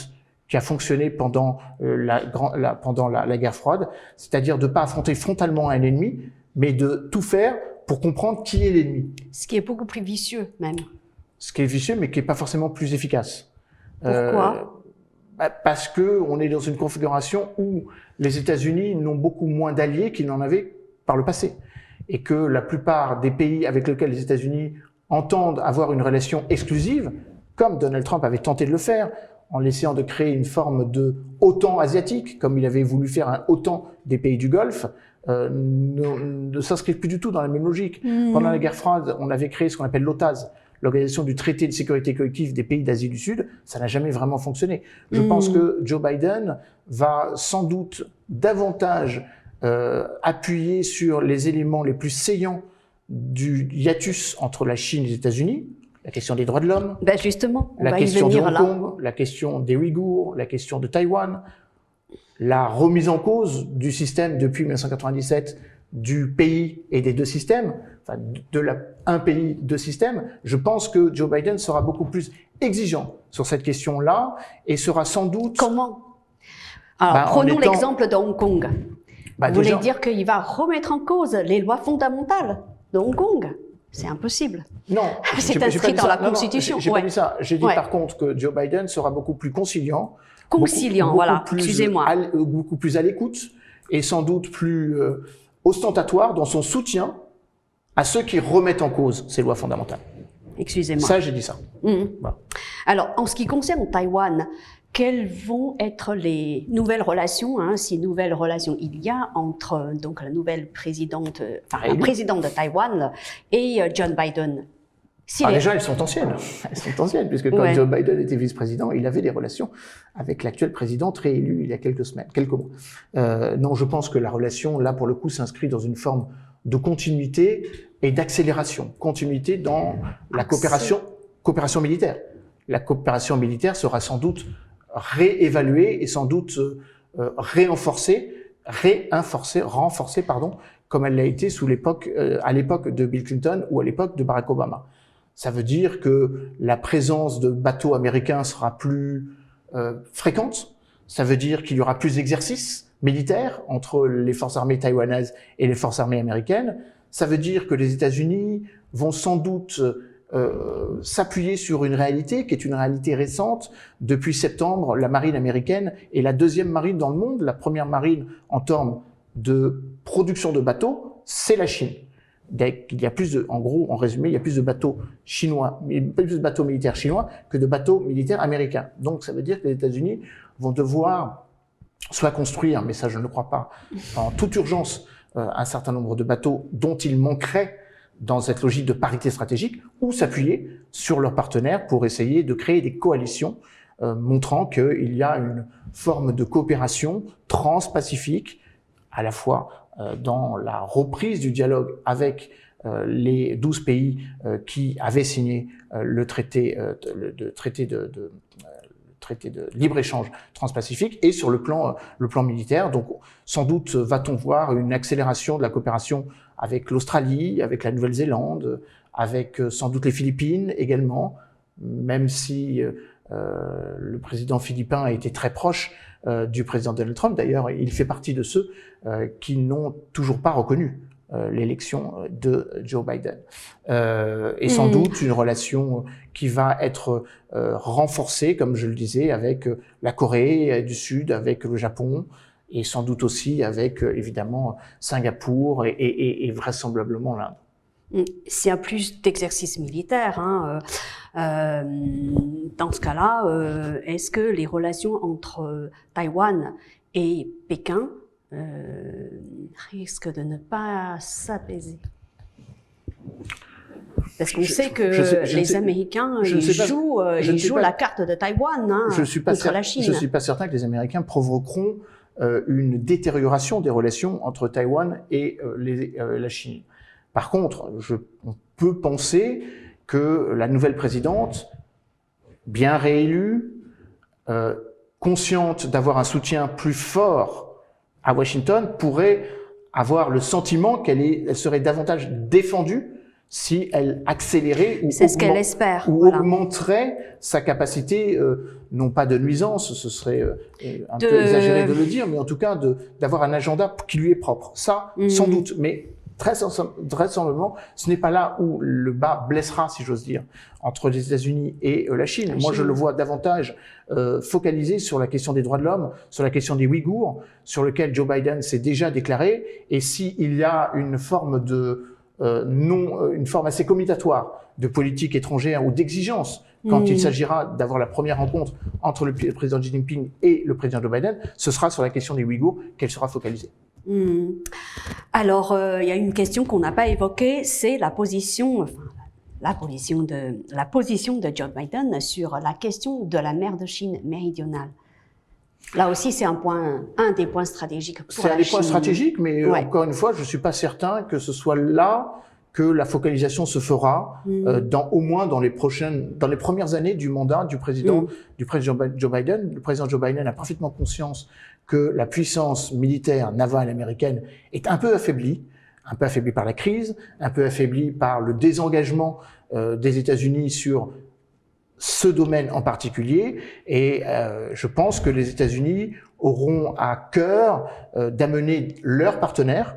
qui a fonctionné pendant la guerre froide, c'est-à-dire de ne pas affronter frontalement un ennemi, mais de tout faire pour comprendre qui est l'ennemi. Ce qui est beaucoup plus vicieux, même. Ce qui est vicieux, mais qui n'est pas forcément plus efficace. Pourquoi parce qu'on est dans une configuration où les États-Unis n'ont beaucoup moins d'alliés qu'ils n'en avaient par le passé. Et que la plupart des pays avec lesquels les États-Unis entendent avoir une relation exclusive, comme Donald Trump avait tenté de le faire, en essayant de créer une forme de OTAN asiatique, comme il avait voulu faire un OTAN des pays du Golfe, ne s'inscrivent plus du tout dans la même logique. Pendant la guerre froide, on avait créé ce qu'on appelle l'OTAS, l'Organisation du traité de sécurité collective des pays d'Asie du Sud. Ça n'a jamais vraiment fonctionné. Je pense que Joe Biden va sans doute davantage appuyer sur les éléments les plus saillants du hiatus entre la Chine et les États-Unis, la question des droits de l'homme, ben justement, la question de Hong Kong, la question des Ouïghours, la question de Taïwan, la remise en cause du système depuis 1997 du pays et des deux systèmes, enfin un pays, deux systèmes. Je pense que Joe Biden sera beaucoup plus exigeant sur cette question-là et sera sans doute... Comment? Alors, prenons l'exemple de Hong Kong. Vous voulez dire qu'il va remettre en cause les lois fondamentales de Hong Kong? C'est impossible. Non, c'est inscrit dans la Constitution. J'ai pas dit ça. J'ai dit par contre que Joe Biden sera beaucoup plus conciliant. Voilà, excusez-moi. Beaucoup plus à l'écoute et sans doute plus ostentatoire dans son soutien à ceux qui remettent en cause ces lois fondamentales. Excusez-moi. Ça, j'ai dit ça. Voilà. Alors, en ce qui concerne Taïwan, quelles vont être les nouvelles relations, si nouvelles relations il y a entre donc la nouvelle présidente, la présidente de Taïwan et John Biden? Déjà, elles sont anciennes. Elles sont anciennes, puisque quand Joe Biden était vice-président, il avait des relations avec l'actuelle présidente réélue il y a quelques mois. Non, je pense que la relation, là, pour le coup, s'inscrit dans une forme de continuité et d'accélération. Continuité dans la coopération militaire. La coopération militaire sera sans doute réévaluée et sans doute renforcée, comme elle l'a été à l'époque de Bill Clinton ou à l'époque de Barack Obama. Ça veut dire que la présence de bateaux américains sera plus fréquente. Ça veut dire qu'il y aura plus d'exercices militaires entre les forces armées taïwanaises et les forces armées américaines. Ça veut dire que les États-Unis vont sans doute s'appuyer sur une réalité qui est une réalité récente. Depuis septembre, la marine américaine est la deuxième marine dans le monde. La première marine en termes de production de bateaux, c'est la Chine. Il y a en résumé, il y a plus de bateaux chinois, plus de bateaux militaires chinois que de bateaux militaires américains. Donc, ça veut dire que les États-Unis vont devoir soit construire, mais ça je ne le crois pas, en toute urgence, un certain nombre de bateaux dont il manquerait dans cette logique de parité stratégique, ou s'appuyer sur leurs partenaires pour essayer de créer des coalitions montrant qu'il y a une forme de coopération transpacifique, à la fois dans la reprise du dialogue avec les 12 pays qui avaient signé le traité de libre-échange transpacifique et sur le plan militaire. Donc, sans doute va-t-on voir une accélération de la coopération avec l'Australie, avec la Nouvelle-Zélande, avec sans doute les Philippines également, même si le président philippin a été très proche du président Donald Trump. D'ailleurs, il fait partie de ceux qui n'ont toujours pas reconnu l'élection de Joe Biden. Et sans doute une relation qui va être renforcée, comme je le disais, avec la Corée du Sud, avec le Japon, et sans doute aussi avec, évidemment, Singapour et vraisemblablement l'Inde. S'il y a plus d'exercices militaires, dans ce cas-là, est-ce que les relations entre Taïwan et Pékin risquent de ne pas s'apaiser? Parce qu'on sait que les Américains jouent la carte de Taïwan contre la Chine. Je ne suis pas certain que les Américains provoqueront une détérioration des relations entre Taïwan et la Chine. Par contre, on peut penser que la nouvelle présidente, bien réélue, consciente d'avoir un soutien plus fort à Washington, pourrait avoir le sentiment qu'elle serait davantage défendue si elle accélérait ou augmenterait sa capacité, non pas de nuisance, ce serait un peu exagéré de le dire, mais en tout cas d'avoir un agenda qui lui est propre. Ça, sans doute, mais très sensiblement, ce n'est pas là où le bas blessera, si j'ose dire, entre les États-Unis et la Chine. Moi, je le vois davantage focalisé sur la question des droits de l'homme, sur la question des Ouïghours, sur lequel Joe Biden s'est déjà déclaré, et s'il y a une forme une forme assez commutatoire de politique étrangère ou d'exigence quand il s'agira d'avoir la première rencontre entre le président Xi Jinping et le président Joe Biden, ce sera sur la question des Ouïghours qu'elle sera focalisée. Alors, il y a une question qu'on n'a pas évoquée, c'est la position de Joe Biden sur la question de la mer de Chine méridionale. Là aussi, c'est un des points stratégiques pour la Chine. C'est un des points stratégiques, mais encore une fois, je ne suis pas certain que ce soit là que la focalisation se fera, au moins dans les premières années du mandat du président Joe Biden. Le président Joe Biden a parfaitement conscience que la puissance militaire navale américaine est un peu affaiblie par la crise, un peu affaiblie par le désengagement des États-Unis sur ce domaine en particulier, et je pense que les États-Unis auront à cœur d'amener leurs partenaires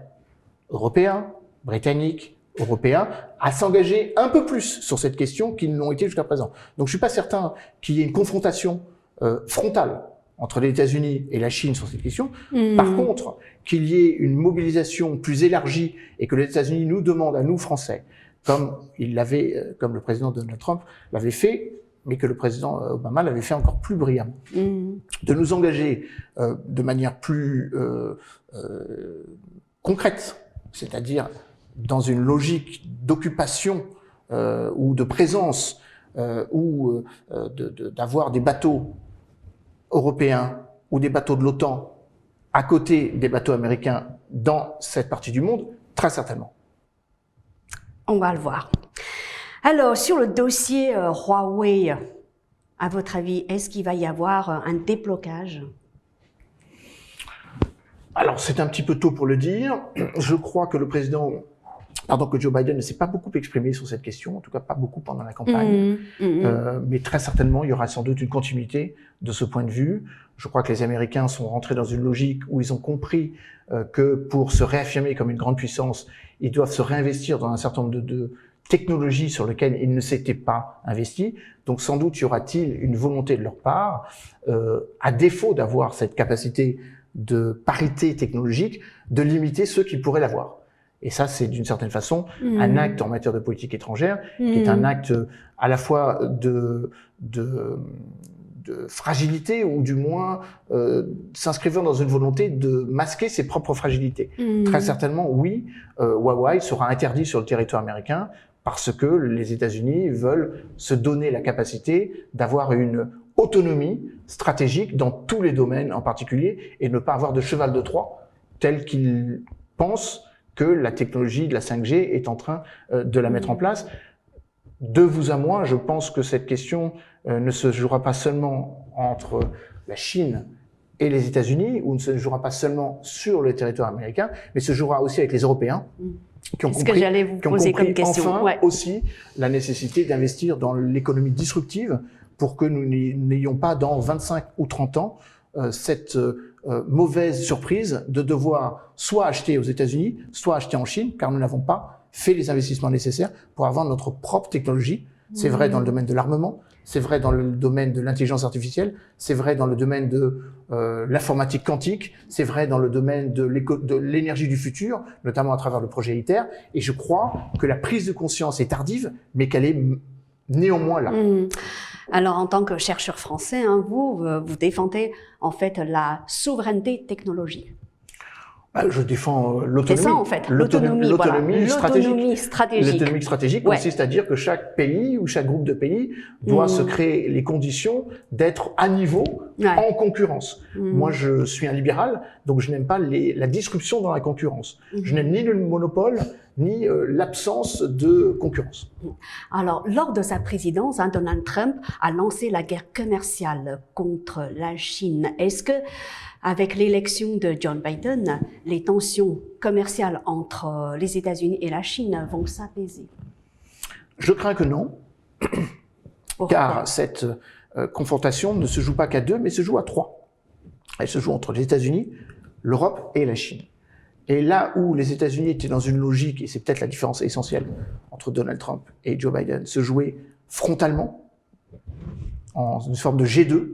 européens, britanniques, européens, à s'engager un peu plus sur cette question qu'ils ne l'ont été jusqu'à présent. Donc je suis pas certain qu'il y ait une confrontation frontale entre les États-Unis et la Chine sur cette question. Par contre, qu'il y ait une mobilisation plus élargie et que les États-Unis nous demandent à nous, Français, comme le président Donald Trump l'avait fait, mais que le président Obama l'avait fait encore plus brillamment, de nous engager de manière plus concrète, c'est-à-dire dans une logique d'occupation ou de présence ou d'avoir des bateaux européens ou des bateaux de l'OTAN à côté des bateaux américains dans cette partie du monde, très certainement. On va le voir. Alors, sur le dossier Huawei, à votre avis, est-ce qu'il va y avoir un déblocage? Alors, c'est un petit peu tôt pour le dire. Je crois que que Joe Biden ne s'est pas beaucoup exprimé sur cette question, en tout cas pas beaucoup pendant la campagne, mais très certainement il y aura sans doute une continuité de ce point de vue. Je crois que les Américains sont rentrés dans une logique où ils ont compris que pour se réaffirmer comme une grande puissance, ils doivent se réinvestir dans un certain nombre de technologies sur lesquelles ils ne s'étaient pas investis. Donc sans doute y aura-t-il une volonté de leur part, à défaut d'avoir cette capacité de parité technologique, de limiter ceux qui pourraient l'avoir. Et ça, c'est d'une certaine façon un acte en matière de politique étrangère, qui est un acte à la fois de fragilité, ou du moins s'inscrivant dans une volonté de masquer ses propres fragilités. Très certainement, oui, Huawei sera interdit sur le territoire américain parce que les États-Unis veulent se donner la capacité d'avoir une autonomie stratégique dans tous les domaines en particulier, et ne pas avoir de cheval de Troie tel qu'ils pensent que la technologie de la 5G est en train de la mettre en place. De vous à moi, je pense que cette question ne se jouera pas seulement entre la Chine et les États-Unis, ou ne se jouera pas seulement sur le territoire américain, mais se jouera aussi avec les Européens, qui ont compris, aussi la nécessité d'investir dans l'économie disruptive pour que nous n'ayons pas dans 25 ou 30 ans cette mauvaise surprise de devoir soit acheter aux États-Unis, soit acheter en Chine, car nous n'avons pas fait les investissements nécessaires pour avoir notre propre technologie. C'est vrai dans le domaine de l'armement, c'est vrai dans le domaine de l'intelligence artificielle, c'est vrai dans le domaine de l'informatique quantique, c'est vrai dans le domaine de l'énergie du futur, notamment à travers le projet ITER. Et je crois que la prise de conscience est tardive, mais qu'elle est néanmoins là. Alors, en tant que chercheur français, vous défendez en fait la souveraineté technologique. Je défends l'autonomie. C'est ça, en fait, l'autonomie stratégique. stratégique. L'autonomie stratégique consiste à dire que chaque pays ou chaque groupe de pays doit se créer les conditions d'être à niveau en concurrence. Moi, je suis un libéral, donc je n'aime pas la disruption dans la concurrence. Je n'aime ni le monopole, ni l'absence de concurrence. Alors, lors de sa présidence, Donald Trump a lancé la guerre commerciale contre la Chine. Est-ce que, avec l'élection de John Biden, les tensions commerciales entre les États-Unis et la Chine vont s'apaiser? Je crains que non, car cette confrontation ne se joue pas qu'à 2, mais se joue à 3. Elle se joue entre les États-Unis, l'Europe et la Chine. Et là où les États-Unis étaient dans une logique, et c'est peut-être la différence essentielle entre Donald Trump et Joe Biden, se jouer frontalement, en une forme de G2,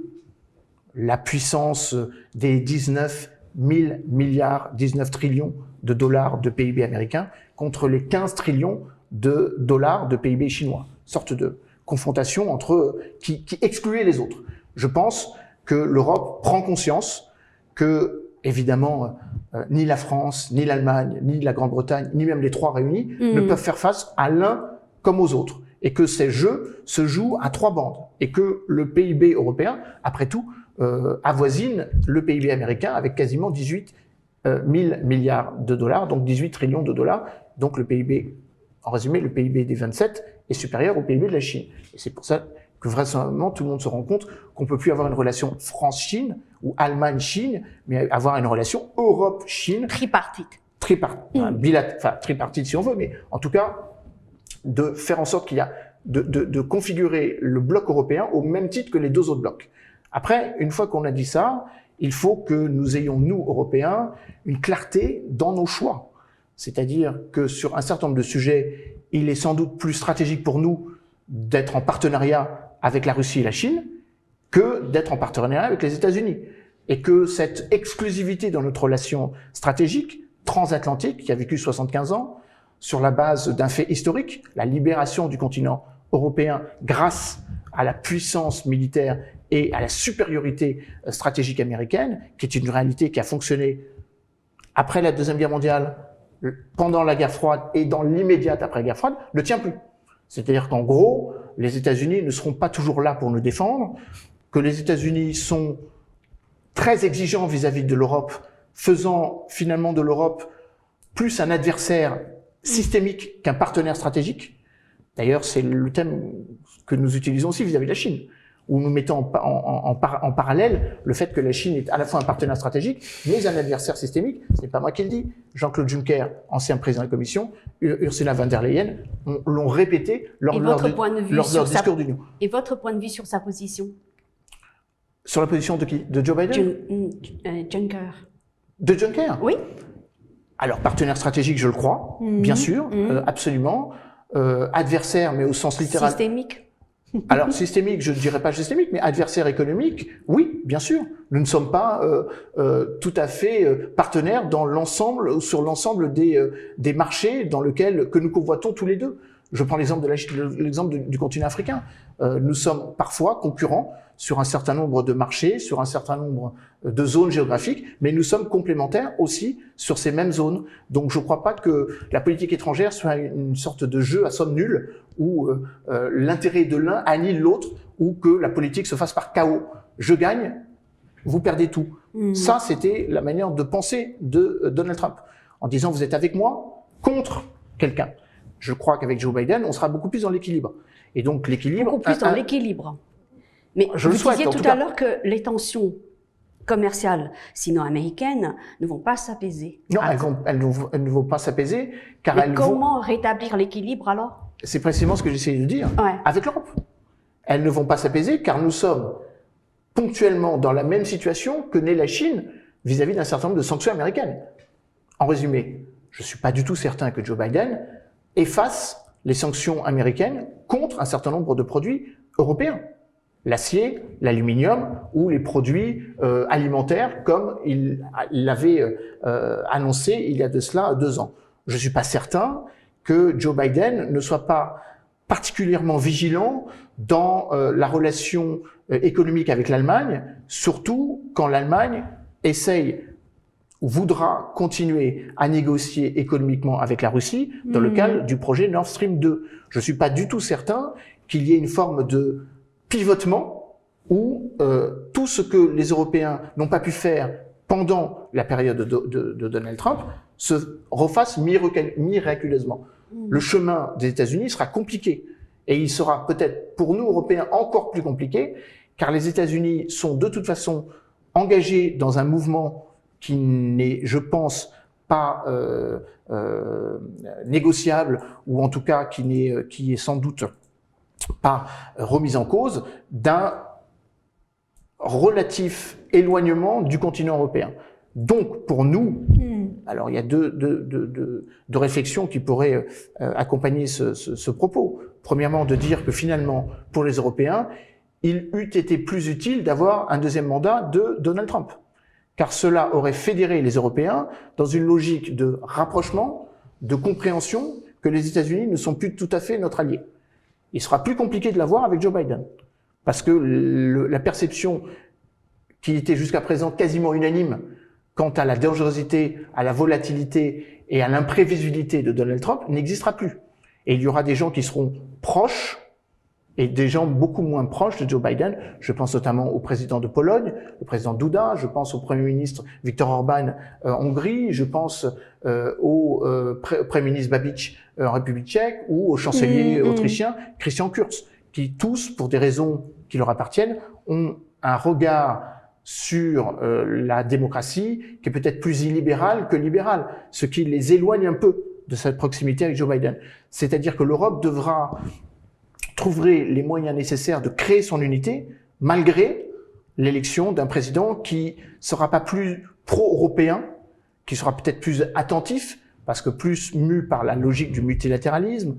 la puissance des 19 000 milliards, 19 trillions de dollars de PIB américain contre les 15 trillions de dollars de PIB chinois. Sorte de confrontation entre qui excluait les autres. Je pense que l'Europe prend conscience que, évidemment, ni la France, ni l'Allemagne, ni la Grande-Bretagne, ni même les trois réunis ne peuvent faire face à l'un comme aux autres. Et que ces jeux se jouent à 3 bandes. Et que le PIB européen, après tout, avoisine le PIB américain avec quasiment 18 000 milliards de dollars, donc 18 trillions de dollars. Donc le PIB, en résumé, le PIB des 27 est supérieur au PIB de la Chine. Et c'est pour ça que vraisemblablement tout le monde se rend compte qu'on peut plus avoir une relation France-Chine ou Allemagne-Chine, mais avoir une relation Europe-Chine. Tripartite. Tripartite si on veut, mais en tout cas, de faire en sorte qu'il y a de configurer le bloc européen au même titre que les 2 autres blocs. Après, une fois qu'on a dit ça, il faut que nous ayons, nous, Européens, une clarté dans nos choix. C'est-à-dire que sur un certain nombre de sujets, il est sans doute plus stratégique pour nous d'être en partenariat avec la Russie et la Chine que d'être en partenariat avec les États-Unis. Et que cette exclusivité dans notre relation stratégique, transatlantique, qui a vécu 75 ans, sur la base d'un fait historique, la libération du continent européen grâce à la puissance militaire et à la supériorité stratégique américaine, qui est une réalité qui a fonctionné après la Deuxième Guerre mondiale, pendant la guerre froide et dans l'immédiate après la guerre froide, ne tient plus. C'est-à-dire qu'en gros, les États-Unis ne seront pas toujours là pour nous défendre, que les États-Unis sont très exigeants vis-à-vis de l'Europe, faisant finalement de l'Europe plus un adversaire systémique qu'un partenaire stratégique. D'ailleurs, c'est le thème que nous utilisons aussi vis-à-vis de la Chine, où nous mettons en parallèle le fait que la Chine est à la fois un partenaire stratégique, mais un adversaire systémique. Ce n'est pas moi qui le dis. Jean-Claude Juncker, ancien président de la Commission, Ursula von der Leyen, l'ont répété lors de leur discours d'union. Et votre point de vue sur sa position? Sur la position de qui? De Joe Biden? Juncker. De Juncker? Oui. Alors, partenaire stratégique, je le crois, bien sûr, absolument. Adversaire, mais au sens littéral. Systémique. Alors, systémique, je ne dirais pas systémique, mais adversaire économique, oui, bien sûr. Nous ne sommes pas tout à fait partenaires dans l'ensemble, sur l'ensemble des marchés que nous convoitons tous les deux. Je prends l'exemple du continent africain. Nous sommes parfois concurrents sur un certain nombre de marchés, sur un certain nombre de zones géographiques, mais nous sommes complémentaires aussi sur ces mêmes zones. Donc je ne crois pas que la politique étrangère soit une sorte de jeu à somme nulle où l'intérêt de l'un annule l'autre ou que la politique se fasse par chaos. Je gagne, vous perdez tout. Ça, c'était la manière de penser de Donald Trump, en disant vous êtes avec moi contre quelqu'un. Je crois qu'avec Joe Biden, on sera beaucoup plus dans l'équilibre. Et donc l'équilibre... Beaucoup plus dans l'équilibre. Mais vous disiez tout à l'heure que les tensions commerciales sino-américaines ne vont pas s'apaiser. Non, elles ne vont pas s'apaiser, car elles vont... Comment rétablir l'équilibre alors? C'est précisément ce que j'essayais de dire, avec l'Europe. Elles ne vont pas s'apaiser, car nous sommes ponctuellement dans la même situation que n'est la Chine vis-à-vis d'un certain nombre de sanctions américaines. En résumé, je ne suis pas du tout certain que Joe Biden efface les sanctions américaines contre un certain nombre de produits européens. L'acier, l'aluminium ou les produits alimentaires comme il l'avait annoncé il y a de cela 2 ans. Je ne suis pas certain que Joe Biden ne soit pas particulièrement vigilant dans la relation économique avec l'Allemagne, surtout quand l'Allemagne essaye voudra continuer à négocier économiquement avec la Russie dans le cadre du projet Nord Stream 2. Je ne suis pas du tout certain qu'il y ait une forme de pivotement où tout ce que les Européens n'ont pas pu faire pendant la période de Donald Trump se refasse miraculeusement. Le chemin des États-Unis sera compliqué et il sera peut-être pour nous Européens encore plus compliqué car les États-Unis sont de toute façon engagés dans un mouvement qui n'est, je pense, pas négociable ou en tout cas qui est sans doute pas remise en cause d'un relatif éloignement du continent européen. Donc, pour nous, alors il y a deux réflexions qui pourraient accompagner ce propos. Premièrement, de dire que finalement, pour les Européens, il eût été plus utile d'avoir un deuxième mandat de Donald Trump, car cela aurait fédéré les Européens dans une logique de rapprochement, de compréhension que les États-Unis ne sont plus tout à fait notre allié. Il sera plus compliqué de l'avoir avec Joe Biden, parce que la perception qui était jusqu'à présent quasiment unanime quant à la dangerosité, à la volatilité et à l'imprévisibilité de Donald Trump n'existera plus. Et il y aura des gens qui seront proches et des gens beaucoup moins proches de Joe Biden. Je pense notamment au président de Pologne, le président Duda, je pense au Premier ministre Viktor Orban en Hongrie, je pense au Premier ministre Babiš en République tchèque ou au chancelier autrichien Christian Kurz, qui tous, pour des raisons qui leur appartiennent, ont un regard sur la démocratie qui est peut-être plus illibéral que libéral, ce qui les éloigne un peu de cette proximité avec Joe Biden. C'est-à-dire que l'Europe trouverait les moyens nécessaires de créer son unité malgré l'élection d'un président qui sera pas plus pro-européen, qui sera peut-être plus attentif, parce que plus mu par la logique du multilatéralisme,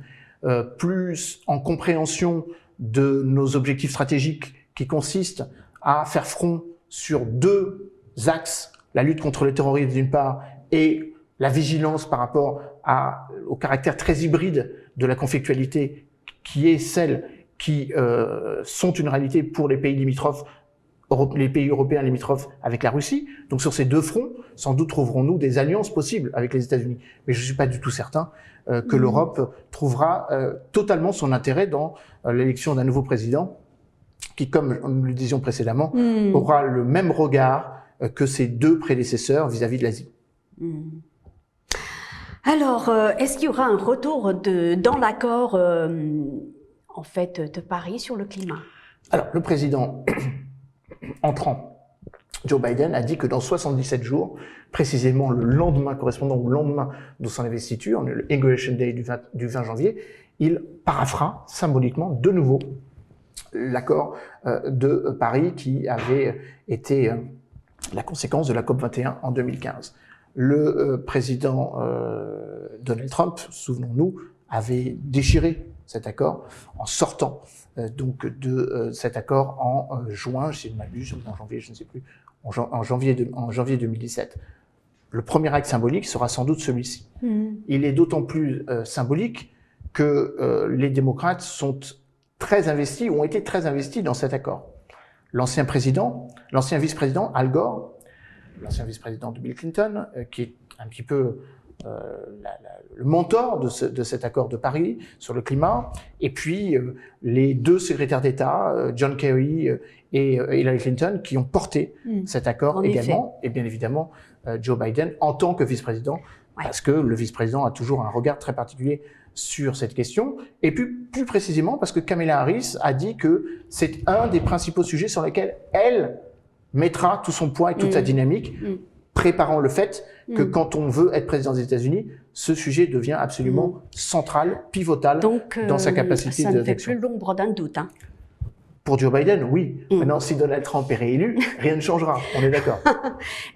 plus en compréhension de nos objectifs stratégiques qui consistent à faire front sur deux axes, la lutte contre le terrorisme d'une part et la vigilance par rapport au caractère très hybride de la conflictualité qui est celle qui sont une réalité pour les pays limitrophes, les pays européens limitrophes avec la Russie. Donc sur ces deux fronts, sans doute trouverons-nous des alliances possibles avec les États-Unis. Mais je ne suis pas du tout certain que l'Europe trouvera totalement son intérêt dans l'élection d'un nouveau président qui, comme nous le disions précédemment, aura le même regard que ses deux prédécesseurs vis-à-vis de l'Asie. Alors, est-ce qu'il y aura un retour dans l'accord en fait, de Paris sur le climat? Alors, le président entrant, Joe Biden, a dit que dans 77 jours, précisément le lendemain, correspondant au lendemain de son investiture, le Inauguration Day du 20 janvier, il paraphera symboliquement de nouveau l'accord de Paris qui avait été la conséquence de la COP21 en 2015. Le président Donald Trump, souvenons-nous, avait déchiré cet accord en sortant donc de cet accord en juin, si je ne m'abuse, en janvier, je ne sais plus, en janvier 2017. Le premier acte symbolique sera sans doute celui-ci. Il est d'autant plus symbolique que les démocrates sont très investis, ont été très investis dans cet accord. L'ancien vice-président Al Gore, l'ancien vice-président de Bill Clinton, qui est un petit peu le mentor de cet accord de Paris sur le climat, et puis les deux secrétaires d'État, John Kerry et Hillary Clinton, qui ont porté cet accord en également, et bien évidemment Joe Biden en tant que vice-président, parce que le vice-président a toujours un regard très particulier sur cette question, et puis plus précisément parce que Kamala Harris a dit que c'est un des principaux sujets sur lesquels elle mettra tout son poids et toute sa dynamique, préparant le fait que quand on veut être président des États-Unis, ce sujet devient absolument central, pivotal dans sa capacité de ça ne fait plus l'ombre d'un doute. Hein. Pour Joe Biden, oui. Maintenant, si Donald Trump est réélu, rien ne changera, on est d'accord.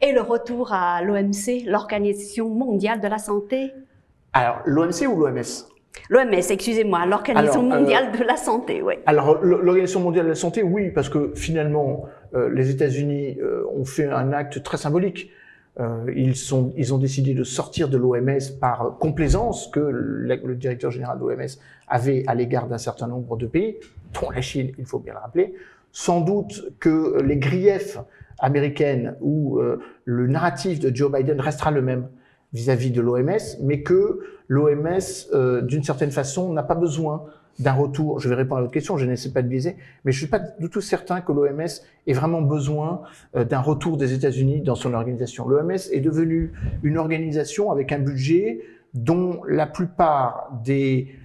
Et le retour à l'OMC, l'Organisation mondiale de la santé? Alors, l'OMC ou l'OMS? L'OMS, excusez-moi, l'Organisation mondiale de la santé, oui. Alors, l'Organisation mondiale de la santé, oui, parce que finalement, les États-Unis ont fait un acte très symbolique. Ils ont décidé de sortir de l'OMS par complaisance que le directeur général de l'OMS avait à l'égard d'un certain nombre de pays, dont la Chine, il faut bien le rappeler. Sans doute que les griefs américaine où le narratif de Joe Biden restera le même vis-à-vis de l'OMS, mais que l'OMS, d'une certaine façon, n'a pas besoin d'un retour. Je vais répondre à votre question, je n'essaie pas de biaiser, mais je ne suis pas du tout certain que l'OMS ait vraiment besoin d'un retour des États-Unis dans son organisation. L'OMS est devenue une organisation avec un budget dont la plupart des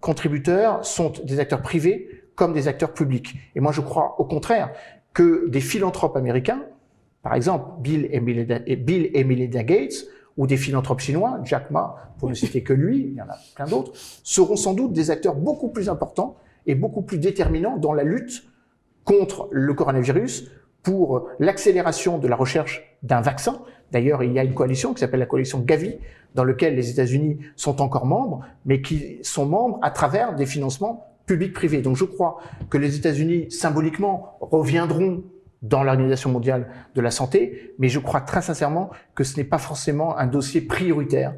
contributeurs sont des acteurs privés comme des acteurs publics. Et moi, je crois au contraire que des philanthropes américains, par exemple Bill et Melinda Gates, ou des philanthropes chinois, Jack Ma, pour ne citer que lui, il y en a plein d'autres, seront sans doute des acteurs beaucoup plus importants et beaucoup plus déterminants dans la lutte contre le coronavirus pour l'accélération de la recherche d'un vaccin. D'ailleurs, il y a une coalition qui s'appelle la coalition Gavi, dans laquelle les États-Unis sont encore membres, mais qui sont membres à travers des financements publics-privés. Donc je crois que les États-Unis, symboliquement, reviendront dans l'Organisation mondiale de la santé, mais je crois très sincèrement que ce n'est pas forcément un dossier prioritaire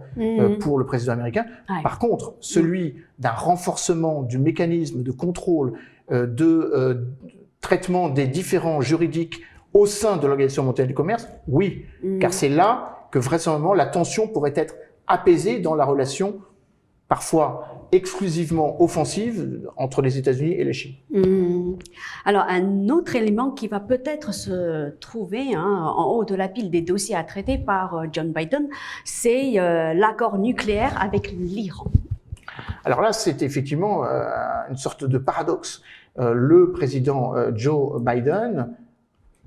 pour le président américain. Ouais. Par contre, celui d'un renforcement du mécanisme de contrôle, traitement des différends juridiques au sein de l'Organisation mondiale du commerce, oui, car c'est là que vraisemblablement la tension pourrait être apaisée dans la relation parfois exclusivement offensive entre les États-Unis et la Chine. Alors, un autre élément qui va peut-être se trouver en haut de la pile des dossiers à traiter par John Biden, c'est l'accord nucléaire avec l'Iran. Alors là, c'est effectivement une sorte de paradoxe. Le président Joe Biden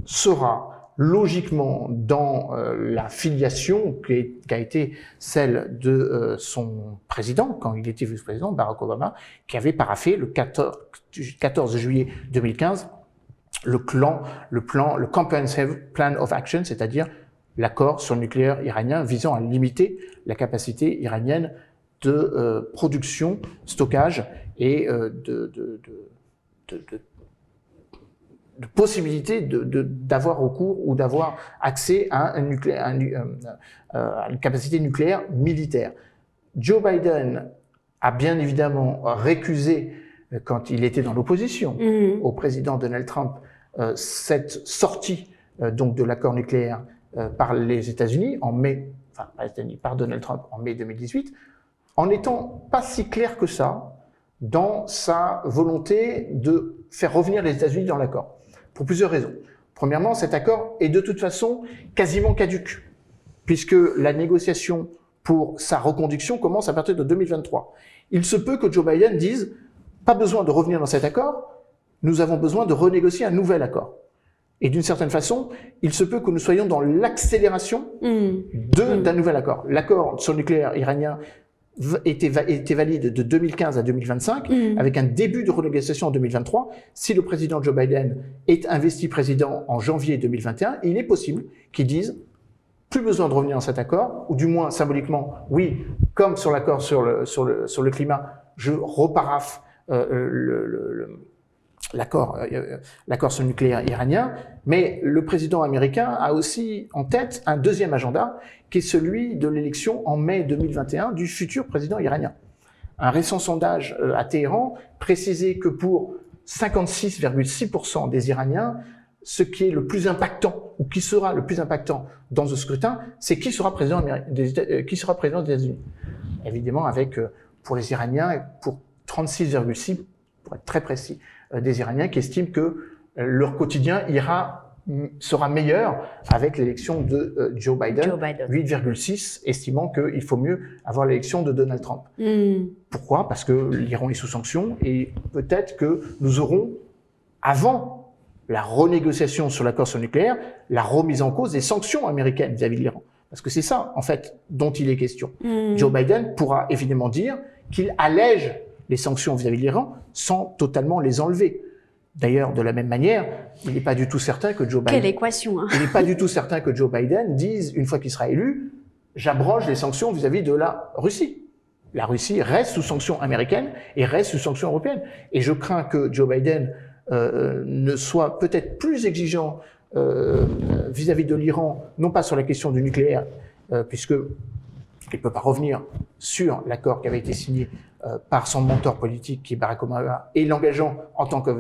sera logiquement dans la filiation qui a été celle de son président, quand il était vice-président, Barack Obama, qui avait paraphé le 14 juillet 2015 le Comprehensive Plan of Action, c'est-à-dire l'accord sur le nucléaire iranien visant à limiter la capacité iranienne de production, stockage et de possibilité d'avoir recours ou d'avoir accès à une capacité nucléaire militaire. Joe Biden a bien évidemment récusé, quand il était dans l'opposition au président Donald Trump, cette sortie donc de l'accord nucléaire par les États-Unis par Donald Trump en mai 2018, en n'étant pas si clair que ça dans sa volonté de faire revenir les États-Unis dans l'accord. Pour plusieurs raisons. Premièrement, cet accord est de toute façon quasiment caduc, puisque la négociation pour sa reconduction commence à partir de 2023. Il se peut que Joe Biden dise « pas besoin de revenir dans cet accord, nous avons besoin de renégocier un nouvel accord ». Et d'une certaine façon, il se peut que nous soyons dans l'accélération d'un nouvel accord. L'accord sur le nucléaire iranien était valide de 2015 à 2025, avec un début de renégociation en 2023. Si le président Joe Biden est investi président en janvier 2021, il est possible qu'il dise plus besoin de revenir dans cet accord, ou du moins symboliquement, oui, comme sur l'accord sur le climat, je reparaphe l'accord sur le nucléaire iranien, mais le président américain a aussi en tête un deuxième agenda, qui est celui de l'élection en mai 2021 du futur président iranien. Un récent sondage à Téhéran précisait que pour 56,6% des Iraniens, ce qui est le plus impactant, ou qui sera le plus impactant dans ce scrutin, c'est qui sera président des États-Unis. Évidemment, avec, pour les Iraniens, pour 36,6%, pour être très précis, des Iraniens qui estiment que leur quotidien sera meilleur avec l'élection de Joe Biden. 8,6 estimant qu'il faut mieux avoir l'élection de Donald Trump. Pourquoi? Parce que l'Iran est sous sanctions et peut-être que nous aurons, avant la renégociation sur l'accord sur le nucléaire, la remise en cause des sanctions américaines vis-à-vis de l'Iran. Parce que c'est ça, en fait, dont il est question. Joe Biden pourra évidemment dire qu'il allège les sanctions vis-à-vis de l'Iran sans totalement les enlever. D'ailleurs, de la même manière, il n'est pas du tout certain que Joe Biden... Quelle équation, hein. Il n'est pas du tout certain que Joe Biden dise, une fois qu'il sera élu, j'abroge les sanctions vis-à-vis de la Russie. La Russie reste sous sanctions américaines et reste sous sanctions européennes. Et je crains que Joe Biden ne soit peut-être plus exigeant vis-à-vis de l'Iran, non pas sur la question du nucléaire, puisque il ne peut pas revenir sur l'accord qui avait été signé par son mentor politique qui est Barack Obama et l'engageant en tant que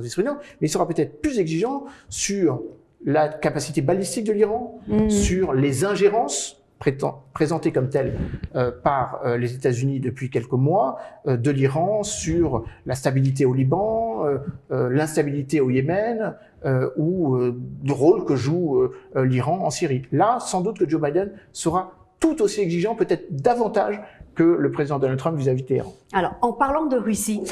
vice-président, mais il sera peut-être plus exigeant sur la capacité balistique de l'Iran, sur les ingérences présentées comme telles par les États-Unis depuis quelques mois de l'Iran sur la stabilité au Liban, l'instabilité au Yémen ou le rôle que joue l'Iran en Syrie. Là, sans doute que Joe Biden sera tout aussi exigeant, peut-être davantage que le président Donald Trump vis-à-vis de Téhéran. Alors, en parlant de Russie,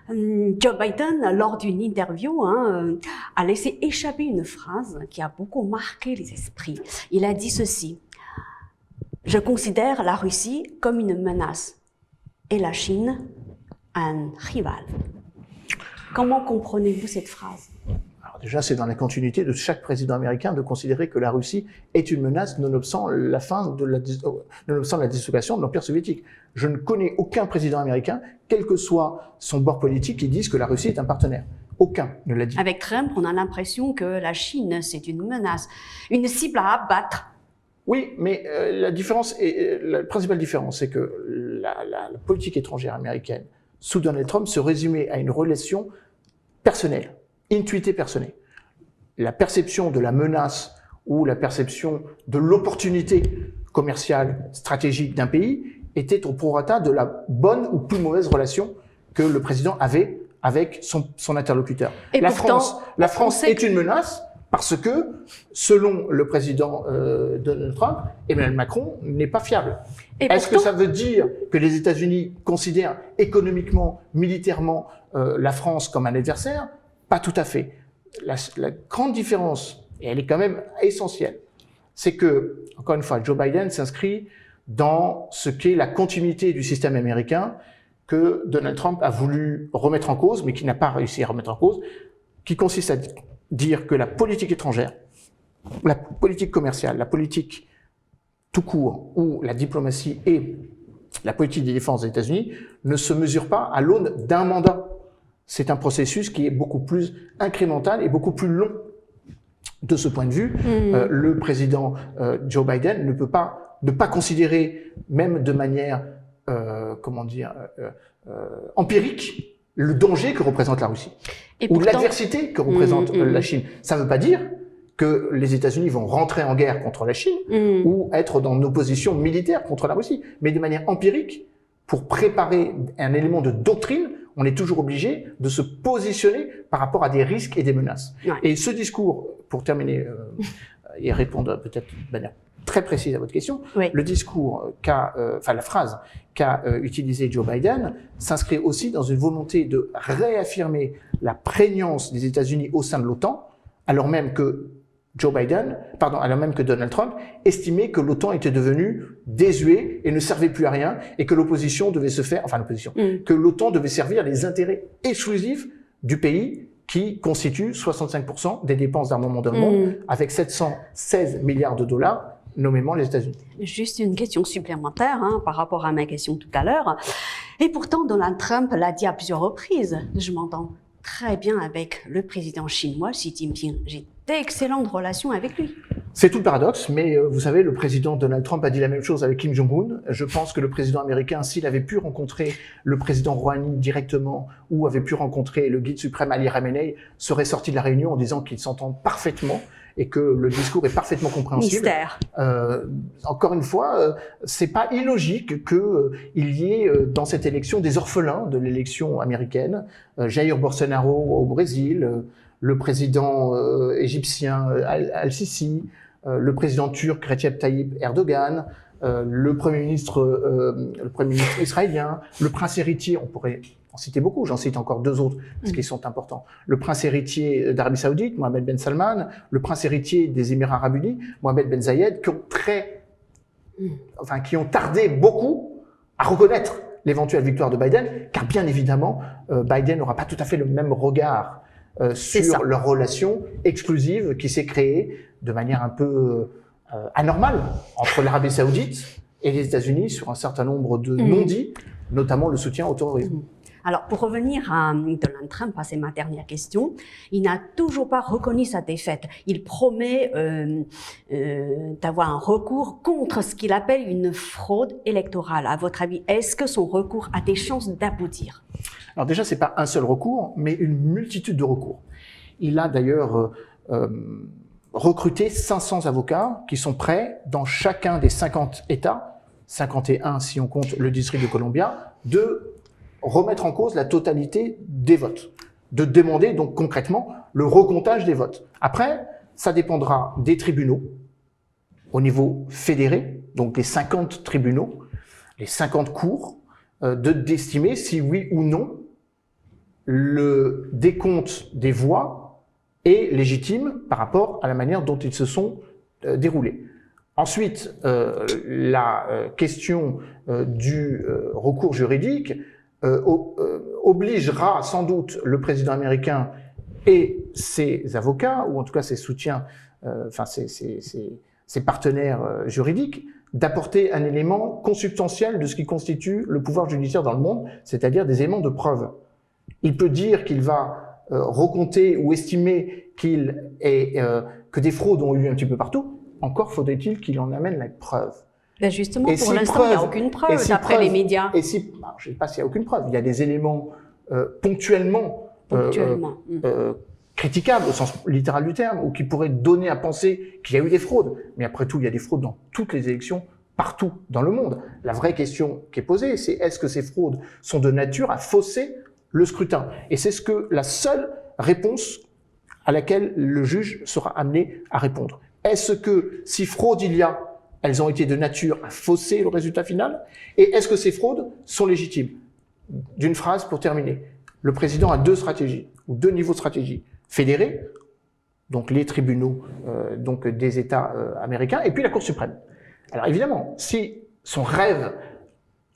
Joe Biden, lors d'une interview, a laissé échapper une phrase qui a beaucoup marqué les esprits. Il a dit ceci: « Je considère la Russie comme une menace et la Chine un rival. » Comment comprenez-vous cette phrase? Alors déjà, c'est dans la continuité de chaque président américain de considérer que la Russie est une menace nonobstant la dissolution de l'Empire soviétique. Je ne connais aucun président américain, quel que soit son bord politique, qui dise que la Russie est un partenaire. Aucun ne l'a dit. Avec Trump, on a l'impression que la Chine, c'est une menace, une cible à abattre. Oui, mais la principale différence, c'est que la politique étrangère américaine sous Donald Trump se résumait à une relation personnelle, intuité personnelle. La perception de la menace ou la perception de l'opportunité commerciale stratégique d'un pays était au prorata de la bonne ou plus mauvaise relation que le président avait avec son interlocuteur. Et la pourtant, France est une menace parce que, selon le président Donald Trump, Emmanuel Macron n'est pas fiable. Est-ce que ça veut dire que les États-Unis considèrent économiquement, militairement la France comme un adversaire? Pas tout à fait. La grande différence, et elle est quand même essentielle, c'est que, encore une fois, Joe Biden s'inscrit dans ce qu'est la continuité du système américain que Donald Trump a voulu remettre en cause, mais qui n'a pas réussi à remettre en cause, qui consiste à dire que la politique étrangère, la politique commerciale, la politique tout court, ou la diplomatie et la politique de défense des États-Unis ne se mesurent pas à l'aune d'un mandat. C'est un processus qui est beaucoup plus incrémental et beaucoup plus long. De ce point de vue, le président Joe Biden ne peut pas ne pas considérer, même de manière, empirique, le danger que représente la Russie ou l'adversité que représente la Chine. Ça ne veut pas dire que les États-Unis vont rentrer en guerre contre la Chine ou être dans une opposition militaire contre la Russie, mais de manière empirique, pour préparer un élément de doctrine, on est toujours obligé de se positionner par rapport à des risques et des menaces. Ouais. Et ce discours, pour terminer et répondre peut-être de manière très précise à votre question, oui. Le discours la phrase qu'a utilisé Joe Biden s'inscrit aussi dans une volonté de réaffirmer la prégnance des États-Unis au sein de l'OTAN, alors même que Donald Trump estimait que l'OTAN était devenue désuet et ne servait plus à rien et que que l'OTAN devait servir les intérêts exclusifs du pays qui constitue 65% des dépenses d'armement dans le monde, avec 716 milliards de dollars, nommément les États-Unis. Juste une question supplémentaire par rapport à ma question tout à l'heure. Et pourtant, Donald Trump l'a dit à plusieurs reprises. Je m'entends très bien avec le président chinois Xi Jinping. J'ai d'excellentes relations avec lui. C'est tout le paradoxe, mais vous savez, le président Donald Trump a dit la même chose avec Kim Jong-un. Je pense que le président américain, s'il avait pu rencontrer le président Rouhani directement ou avait pu rencontrer le guide suprême Ali Khamenei, serait sorti de la réunion en disant qu'ils s'entendent parfaitement et que le discours est parfaitement compréhensible. Mystère. Encore une fois, c'est pas illogique que il y ait dans cette élection des orphelins de l'élection américaine. Jair Bolsonaro au Brésil, le président égyptien Al-Sisi, le président turc Recep Tayyip Erdogan, le premier ministre israélien, le prince héritier, on pourrait en citer beaucoup, j'en cite encore deux autres parce qu'ils sont importants. Le prince héritier d'Arabie Saoudite, Mohammed Ben Salman, le prince héritier des Émirats Arabes Unis, Mohammed Ben Zayed, qui ont tardé beaucoup à reconnaître l'éventuelle victoire de Biden, car bien évidemment, Biden n'aura pas tout à fait le même regard sur leur relation exclusive qui s'est créée de manière un peu anormale entre l'Arabie Saoudite et les États-Unis sur un certain nombre de non-dits, notamment le soutien au terrorisme. Alors, pour revenir à Donald Trump, c'est ma dernière question, il n'a toujours pas reconnu sa défaite. Il promet d'avoir un recours contre ce qu'il appelle une fraude électorale. À votre avis, est-ce que son recours a des chances d'aboutir? Alors déjà, c'est pas un seul recours, mais une multitude de recours. Il a d'ailleurs recruter 500 avocats qui sont prêts, dans chacun des 50 États, 51 si on compte le district de Columbia, de remettre en cause la totalité des votes, de demander donc concrètement le recomptage des votes. Après, ça dépendra des tribunaux au niveau fédéré, donc les 50 tribunaux, les 50 cours, d'estimer si oui ou non le décompte des voix est légitime par rapport à la manière dont ils se sont déroulés. Ensuite, la question du recours juridique obligera sans doute le président américain et ses avocats, ou en tout cas ses soutiens, enfin ses partenaires juridiques, d'apporter un élément consubstantiel de ce qui constitue le pouvoir judiciaire dans le monde, c'est-à-dire des éléments de preuve. Il peut dire qu'il va recompter ou estimer que des fraudes ont eu lieu un petit peu partout, encore faudrait-il qu'il en amène la preuve. Ben justement, pour l'instant, il n'y a aucune preuve d'après les médias. Et si, je ne sais pas s'il n'y a aucune preuve, il y a des éléments ponctuellement critiquables au sens littéral du terme, ou qui pourraient donner à penser qu'il y a eu des fraudes. Mais après tout, il y a des fraudes dans toutes les élections, partout dans le monde. La vraie question qui est posée, c'est est-ce que ces fraudes sont de nature à fausser le scrutin? Et c'est la seule réponse à laquelle le juge sera amené à répondre. Est-ce que si fraude il y a, elles ont été de nature à fausser le résultat final? Et est-ce que ces fraudes sont légitimes? D'une phrase pour terminer. Le président a deux stratégies, ou deux niveaux de stratégie. Fédérés, donc les tribunaux donc des États américains, et puis la Cour suprême. Alors évidemment, si son rêve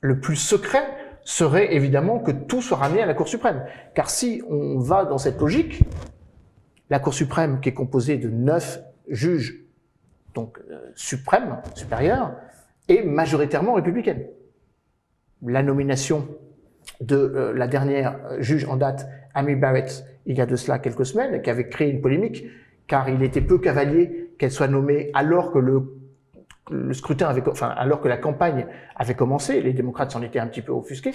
le plus secret serait évidemment que tout soit ramené à la Cour suprême. Car si on va dans cette logique, la Cour suprême, qui est composée de 9 juges, donc supérieurs, est majoritairement républicaine. La nomination de la dernière juge en date, Amy Barrett, il y a de cela quelques semaines, qui avait créé une polémique, car il était peu cavalier qu'elle soit nommée alors que le scrutin alors que la campagne avait commencé. Les démocrates s'en étaient un petit peu offusqués,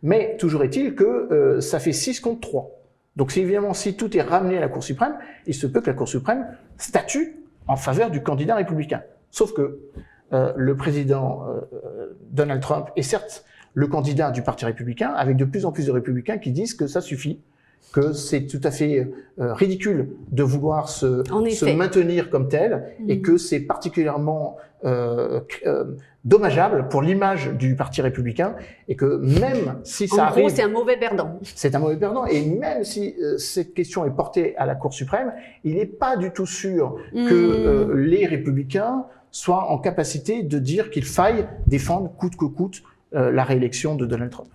mais toujours est-il que ça fait 6 contre 3. Donc évidemment, si tout est ramené à la Cour suprême, il se peut que la Cour suprême statue en faveur du candidat républicain. Sauf que le président Donald Trump est certes le candidat du Parti républicain, avec de plus en plus de républicains qui disent que ça suffit, que c'est tout à fait ridicule de vouloir se maintenir comme tel, et que c'est particulièrement dommageable pour l'image du Parti républicain, et que même si ça arrive... En gros, c'est un mauvais perdant. C'est un mauvais perdant, et même si cette question est portée à la Cour suprême, il n'est pas du tout sûr que les républicains soient en capacité de dire qu'il faille défendre coûte que coûte la réélection de Donald Trump.